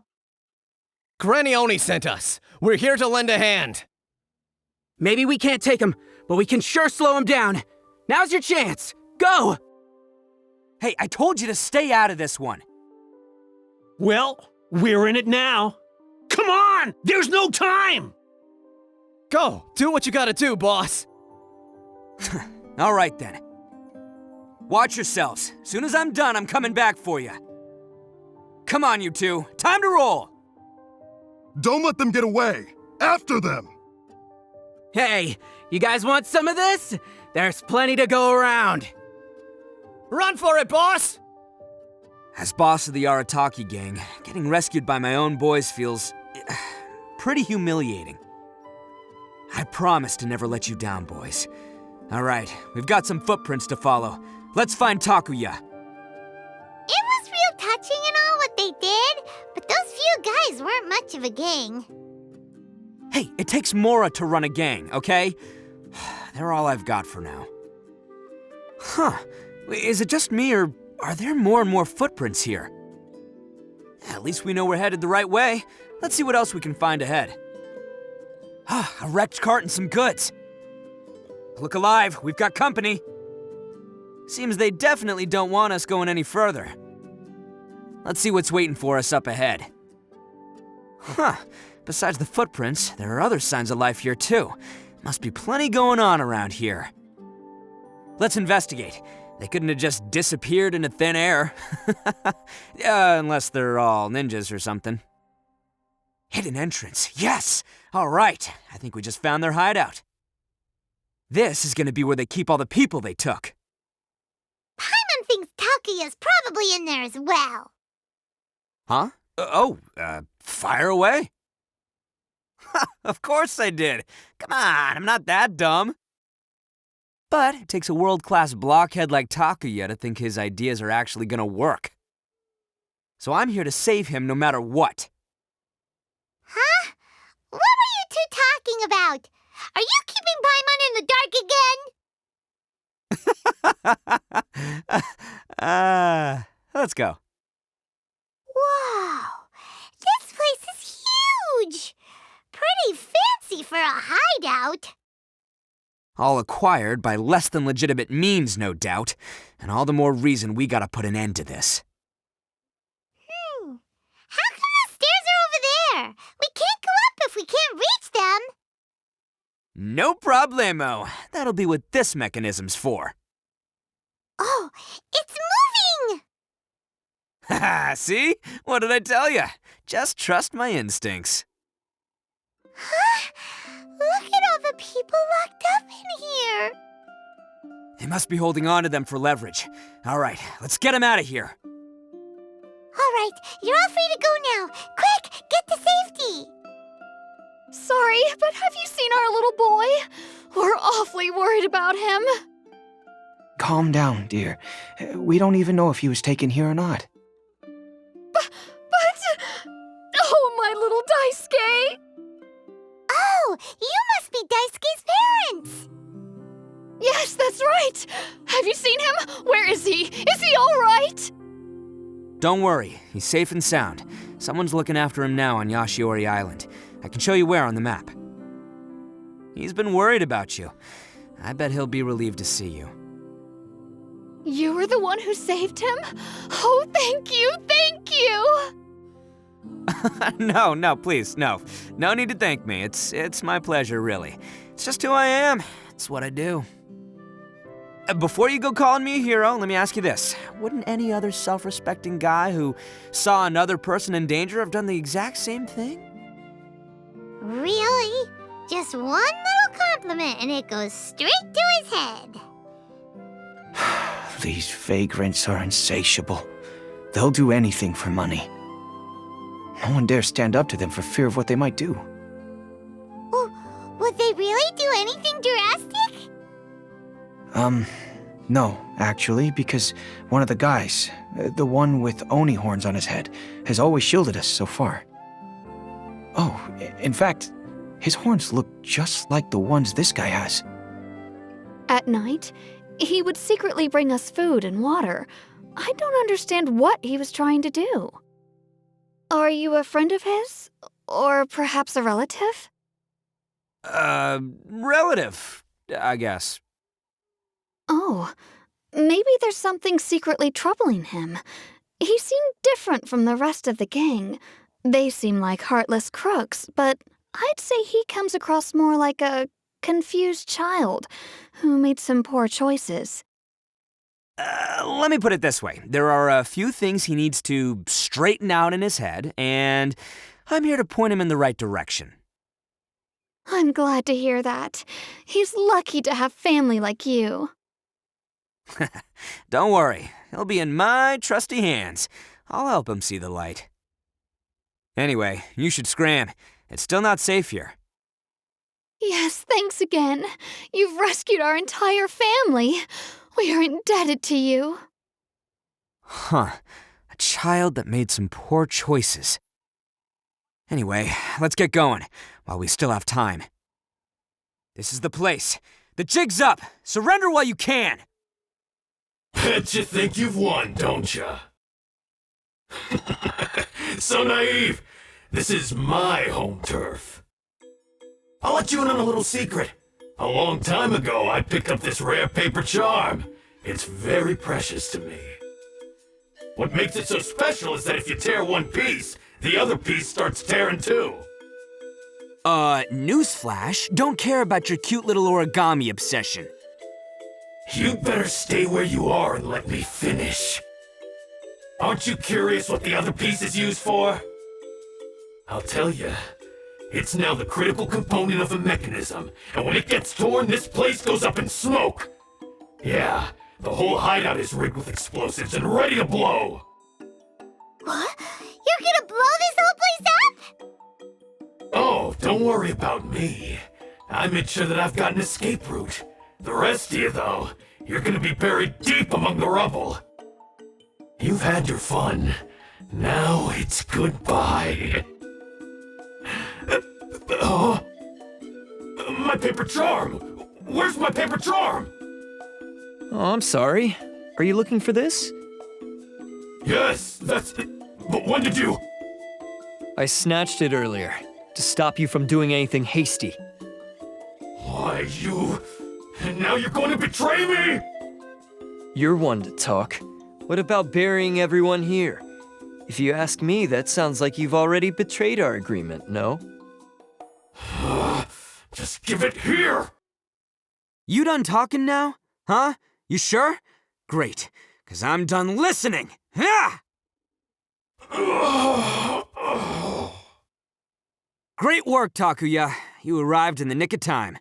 M: Granny Oni sent us. We're here to lend a hand.
N: Maybe we can't take him, but we can sure slow him down. Now's your chance. Go!
G: Hey, I told you to stay out of this one.
K: Well, we're in it now. Come on! There's no time!
M: Go! Do what you gotta do, boss!
G: All right, then. Watch yourselves. Soon as I'm done, I'm coming back for you. Come on, you two. Time to roll!
L: Don't let them get away. After them!
N: Hey, you guys want some of this? There's plenty to go around.
M: Run for it, boss!
G: As boss of the Arataki gang, getting rescued by my own boys feels pretty humiliating. I promise to never let you down, boys. All right, we've got some footprints to follow. Let's find Takuya.
A: It was real touching and all what they did, but those few guys weren't much of a gang.
G: Hey, it takes Mora to run a gang, okay? They're all I've got for now. Huh. Is it just me, or are there more and more footprints here? At least we know we're headed the right way. Let's see what else we can find ahead. A wrecked cart and some goods. Look alive, we've got company. Seems they definitely don't want us going any further. Let's see what's waiting for us up ahead. Huh. Besides the footprints, there are other signs of life here too. Must be plenty going on around here. Let's investigate. They couldn't have just disappeared into thin air. Unless they're all ninjas or something. Hidden entrance, yes! All right, I think we just found their hideout. This is gonna be where they keep all the people they took.
A: Paimon thinks Takuya's probably in there as well.
G: Huh? Fire away. Of course I did. Come on, I'm not that dumb. But it takes a world-class blockhead like Takuya to think his ideas are actually gonna work. So I'm here to save him no matter what.
A: Huh? What were you two talking about? Are you keeping Paimon in the dark again?
G: Let's go.
A: Whoa! This place is huge! Pretty fancy for a hideout.
G: All acquired by less than legitimate means, no doubt. And all the more reason we gotta put an end to this.
A: How come the stairs are over there? We can't go up if we can't reach them.
G: No problemo. That'll be what this mechanism's for.
A: Oh, it's moving!
G: Haha, see? What did I tell you? Just trust my instincts.
A: Huh? Look at all the people locked up in here.
G: They must be holding on to them for leverage. All right, let's get them out of here.
A: All right, you're all free to go now. Quick, get to safety.
I: Sorry, but have you seen our little boy? We're awfully worried about him.
O: Calm down, dear. We don't even know if he was taken here or not.
I: But... Oh, my little Daisuke!
A: Oh, you must be Daisuke's parents!
I: Yes, that's right! Have you seen him? Where is he? Is he all right?
G: Don't worry, he's safe and sound. Someone's looking after him now on Yashiori Island. I can show you where on the map. He's been worried about you. I bet he'll be relieved to see you.
I: You were the one who saved him? Oh, thank you, thank you!
G: No, please, no. No need to thank me. It's my pleasure, really. It's just who I am. That's what I do. Before you go calling me a hero, let me ask you this. Wouldn't any other self-respecting guy who saw another person in danger have done the exact same thing?
A: Really? Just one little compliment and it goes straight to his head.
O: These vagrants are insatiable. They'll do anything for money. No one dares stand up to them for fear of what they might do.
A: Would they really do anything drastic?
O: No, actually, because one of the guys, the one with Oni horns on his head, has always shielded us so far. Oh, in fact, his horns look just like the ones this guy has.
I: At night, he would secretly bring us food and water. I don't understand what he was trying to do. Are you a friend of his? Or perhaps a relative?
G: Relative, I guess.
I: Oh, maybe there's something secretly troubling him. He seemed different from the rest of the gang. They seem like heartless crooks, but I'd say he comes across more like a confused child who made some poor choices.
G: Let me put it this way. There are a few things he needs to straighten out in his head, and I'm here to point him in the right direction.
I: I'm glad to hear that. He's lucky to have family like you.
G: Don't worry, he'll be in my trusty hands. I'll help him see the light. Anyway, you should scram. It's still not safe here.
I: Yes, thanks again. You've rescued our entire family. We are indebted to you.
G: Huh. A child that made some poor choices. Anyway, let's get going, while we still have time. This is the place. The jig's up! Surrender while you can!
P: Bet you think you've won, don't ya? So naive! This is my home turf. I'll let you in on a little secret. A long time ago, I picked up this rare paper charm. It's very precious to me. What makes it so special is that if you tear one piece, the other piece starts tearing too.
G: Newsflash, don't care about your cute little origami obsession.
P: You'd better stay where you are and let me finish. Aren't you curious what the other piece is used for? I'll tell you. It's now the critical component of a mechanism, and when it gets torn, this place goes up in smoke. Yeah, the whole hideout is rigged with explosives and ready to blow.
A: What? You're gonna blow this whole place up?
P: Oh, don't worry about me. I made sure that I've got an escape route. The rest of you, though, you're gonna be buried deep among the rubble. You've had your fun. Now it's goodbye. My paper charm! Where's my paper charm?
K: Oh, I'm sorry. Are you looking for this?
P: Yes, that's... But when did you...
K: I snatched it earlier, to stop you from doing anything hasty.
P: Why, you... And now you're going to betray me?
K: You're one to talk. What about burying everyone here? If you ask me, that sounds like you've already betrayed our agreement, no?
P: Just give it here!
G: You done talking now? Huh? You sure? Great, 'cause I'm done listening! Ah! Great work, Takuya. You arrived in the nick of time.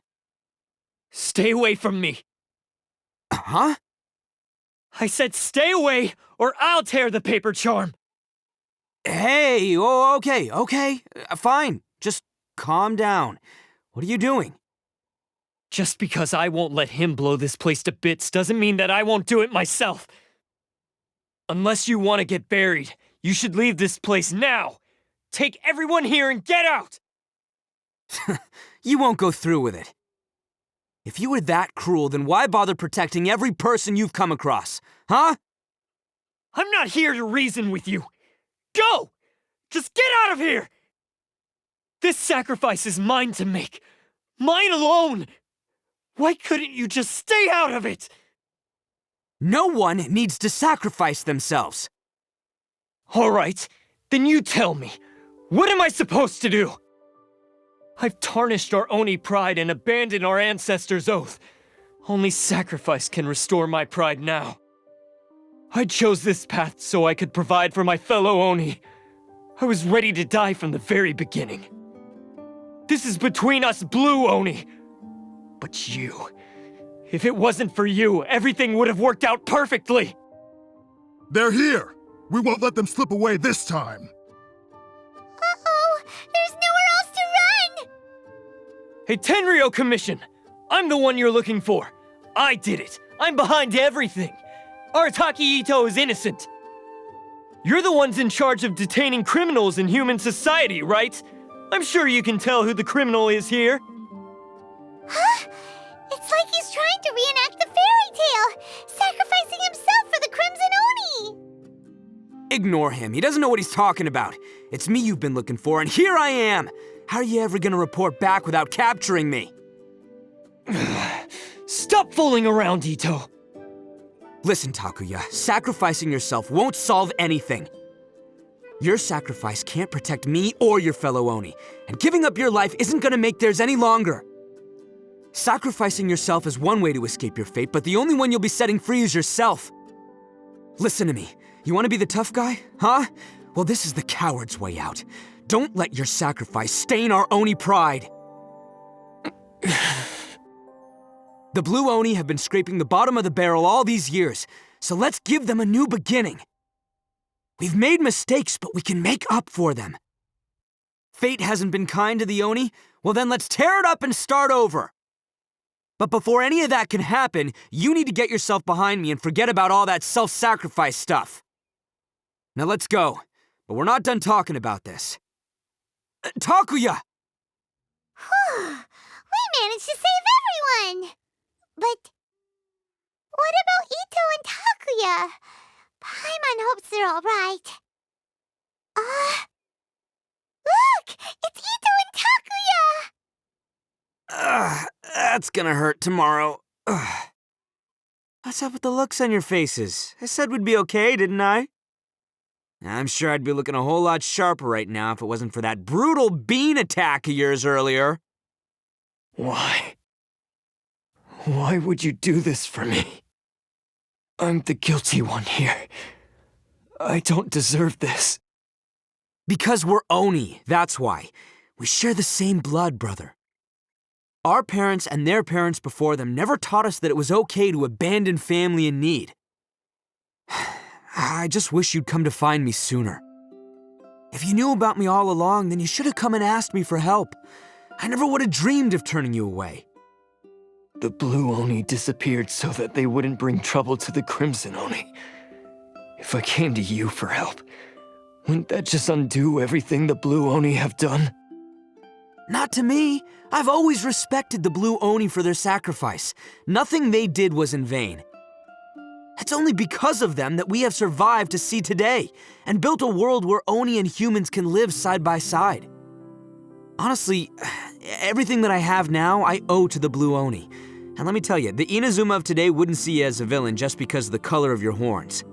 K: Stay away from me!
G: Huh?
K: I said stay away, or I'll tear the paper charm!
G: Hey, oh, okay, fine. Just calm down. What are you doing?
K: Just because I won't let him blow this place to bits doesn't mean that I won't do it myself. Unless you want to get buried, you should leave this place now. Take everyone here and get out!
G: You won't go through with it. If you were that cruel, then why bother protecting every person you've come across, huh?
K: I'm not here to reason with you. Go! Just get out of here! This sacrifice is mine to make. Mine alone! Why couldn't you just stay out of it?
G: No one needs to sacrifice themselves.
K: All right, then you tell me. What am I supposed to do? I've tarnished our Oni pride and abandoned our ancestors' oath. Only sacrifice can restore my pride now. I chose this path so I could provide for my fellow Oni. I was ready to die from the very beginning. This is between us Blue Oni. But you... If it wasn't for you, everything would have worked out perfectly!
L: They're here! We won't let them slip away this time!
A: Uh-oh! There's nowhere else to run!
K: Hey, Tenryo Commission! I'm the one you're looking for! I did it! I'm behind everything! Arataki Itto is innocent! You're the ones in charge of detaining criminals in human society, right? I'm sure you can tell who the criminal is here.
A: Huh? It's like he's trying to reenact the fairy tale, sacrificing himself for the Crimson Oni!
G: Ignore him. He doesn't know what he's talking about. It's me you've been looking for, and here I am! How are you ever gonna report back without capturing me?
K: Stop fooling around, Itto!
G: Listen, Takuya, sacrificing yourself won't solve anything. Your sacrifice can't protect me or your fellow Oni, and giving up your life isn't gonna make theirs any longer. Sacrificing yourself is one way to escape your fate, but the only one you'll be setting free is yourself. Listen to me. You want to be the tough guy, huh? Well, this is the coward's way out. Don't let your sacrifice stain our Oni pride. The Blue Oni have been scraping the bottom of the barrel all these years, so let's give them a new beginning. We've made mistakes, but we can make up for them. Fate hasn't been kind to the Oni? Well then let's tear it up and start over. But before any of that can happen, you need to get yourself behind me and forget about all that self-sacrifice stuff. Now let's go, but we're not done talking about this. Takuya!
A: We managed to save everyone! But what about Itto and Takuya? Paimon hopes they're all right. Look! It's Itto and Takuya!
G: That's gonna hurt tomorrow. What's up with the looks on your faces? I said we'd be okay, didn't I? I'm sure I'd be looking a whole lot sharper right now if it wasn't for that brutal bean attack of yours earlier.
K: Why? Why would you do this for me? I'm the guilty one here. I don't deserve this.
G: Because we're Oni, that's why. We share the same blood, brother. Our parents and their parents before them never taught us that it was okay to abandon family in need. I just wish you'd come to find me sooner. If you knew about me all along, then you should have come and asked me for help. I never would have dreamed of turning you away.
K: The Blue Oni disappeared so that they wouldn't bring trouble to the Crimson Oni. If I came to you for help, wouldn't that just undo everything the Blue Oni have done?
G: Not to me. I've always respected the Blue Oni for their sacrifice. Nothing they did was in vain. It's only because of them that we have survived to see today, and built a world where Oni and humans can live side by side. Honestly, everything that I have now, I owe to the Blue Oni. And let me tell you, the Inazuma of today wouldn't see you as a villain just because of the color of your horns.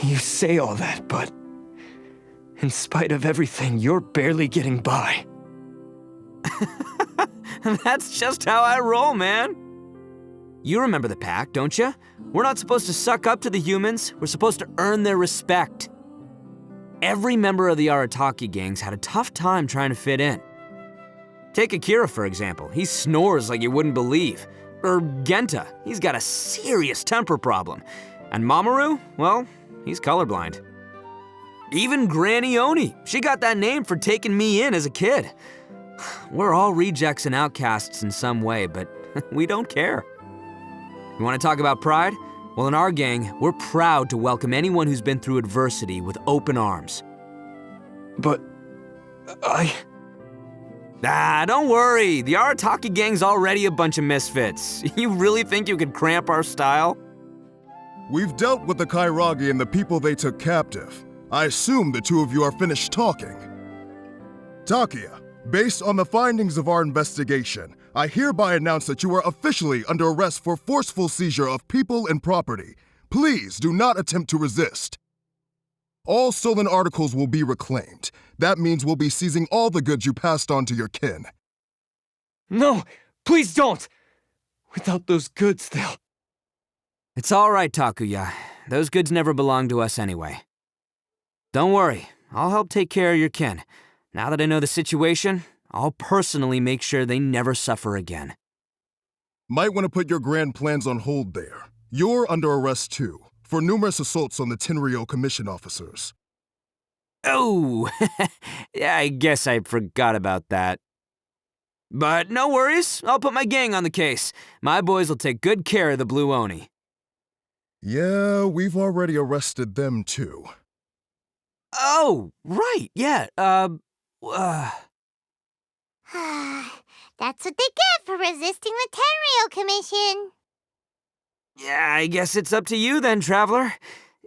K: You say all that, but in spite of everything, you're barely getting by.
G: That's just how I roll, man. You remember the pact, don't you? We're not supposed to suck up to the humans. We're supposed to earn their respect. Every member of the Arataki gangs had a tough time trying to fit in. Take Akira, for example. He snores like you wouldn't believe. Or Genta. He's got a serious temper problem. And Mamoru, well, he's colorblind. Even Granny Oni. She got that name for taking me in as a kid. We're all rejects and outcasts in some way, but we don't care. You want to talk about pride? Well, in our gang, we're proud to welcome anyone who's been through adversity with open arms.
K: But
G: don't worry. The Arataki gang's already a bunch of misfits. You really think you could cramp our style?
L: We've dealt with the Kairagi and the people they took captive. I assume the two of you are finished talking. Takuya, based on the findings of our investigation, I hereby announce that you are officially under arrest for forceful seizure of people and property. Please do not attempt to resist. All stolen articles will be reclaimed. That means we'll be seizing all the goods you passed on to your kin.
K: No, please don't! Without those goods, they'll...
G: It's all right, Takuya. Those goods never belonged to us anyway. Don't worry, I'll help take care of your kin. Now that I know the situation, I'll personally make sure they never suffer again.
L: Might want to put your grand plans on hold there. You're under arrest too, for numerous assaults on the Tenryou Commission officers.
G: Oh, yeah, I guess I forgot about that. But no worries, I'll put my gang on the case. My boys will take good care of the Blue Oni.
L: Yeah, we've already arrested them too.
G: Oh, right, yeah,
A: That's what they get for resisting the Tenryou Commission.
G: yeah, I guess it's up to you then, Traveler.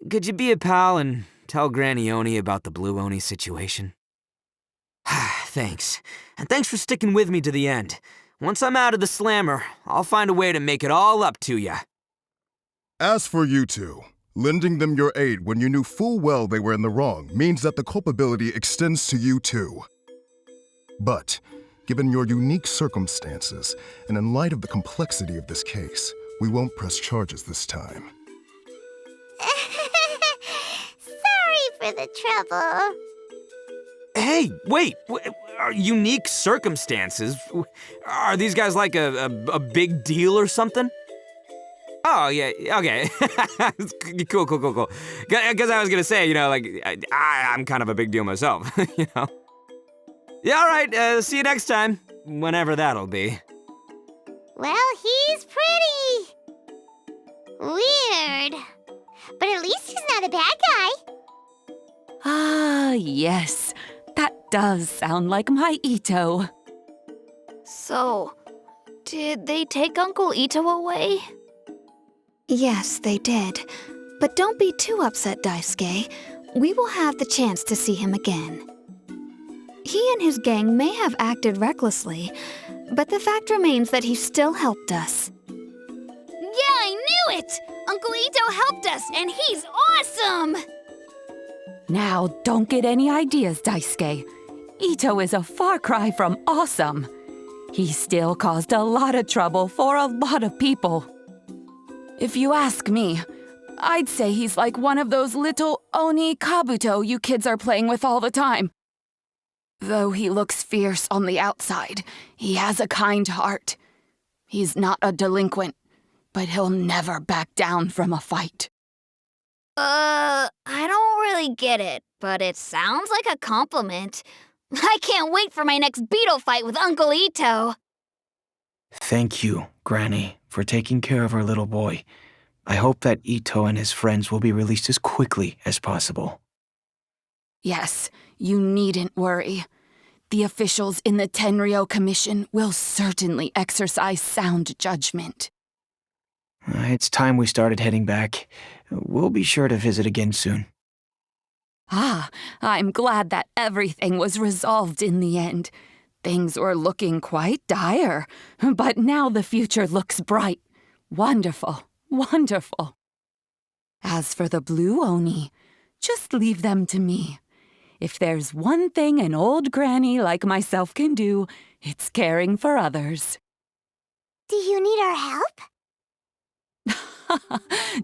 G: Could you be a pal and tell Granny Oni about the Blue Oni situation? Thanks. And thanks for sticking with me to the end. Once I'm out of the slammer, I'll find a way to make it all up to ya.
L: As for you two, lending them your aid when you knew full well they were in the wrong means that the culpability extends to you too. But, given your unique circumstances, and in light of the complexity of this case, we won't press charges this time.
A: Sorry for the trouble.
G: Hey, wait, are unique circumstances? Are these guys like a big deal or something? Oh, yeah, okay. Cool. Because I was gonna say, I'm kind of a big deal myself, you know? Yeah, all right, see you next time, whenever that'll be.
A: Well, he's pretty weird. But at least he's not a bad guy.
B: Ah, yes. That does sound like my Itto.
I: So, did they take Uncle Itto away?
C: Yes, they did. But don't be too upset, Daisuke. We will have the chance to see him again. He and his gang may have acted recklessly, but the fact remains that he still helped us.
I: Yeah, I knew it! Uncle Itto helped us, and he's awesome!
B: Now, don't get any ideas, Daisuke. Itto is a far cry from awesome. He still caused a lot of trouble for a lot of people. If you ask me, I'd say he's like one of those little Oni Kabuto you kids are playing with all the time. Though he looks fierce on the outside, he has a kind heart. He's not a delinquent, but he'll never back down from a fight.
I: I don't really get it, but it sounds like a compliment. I can't wait for my next beetle fight with Uncle Itto.
O: Thank you, Granny, for taking care of our little boy. I hope that Itto and his friends will be released as quickly as possible.
B: Yes, you needn't worry. The officials in the Tenryou Commission will certainly exercise sound judgment.
O: It's time we started heading back. We'll be sure to visit again soon.
B: Ah, I'm glad that everything was resolved in the end. Things were looking quite dire, but now the future looks bright. Wonderful, wonderful. As for the Blue Oni, just leave them to me. If there's one thing an old granny like myself can do, it's caring for others.
A: Do you need our help?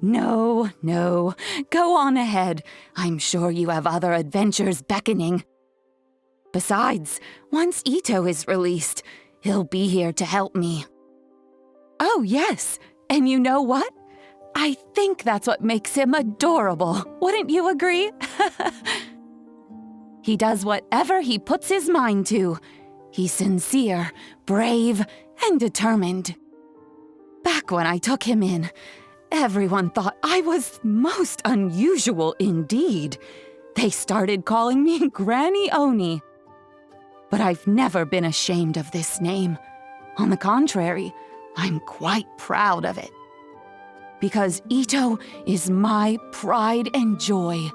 B: No. Go on ahead. I'm sure you have other adventures beckoning. Besides, once Itto is released, he'll be here to help me. Oh, yes. And you know what? I think that's what makes him adorable. Wouldn't you agree? He does whatever he puts his mind to. He's sincere, brave, and determined. Back when I took him in, everyone thought I was most unusual indeed. They started calling me Granny Oni. But I've never been ashamed of this name. On the contrary, I'm quite proud of it. Because Itto is my pride and joy.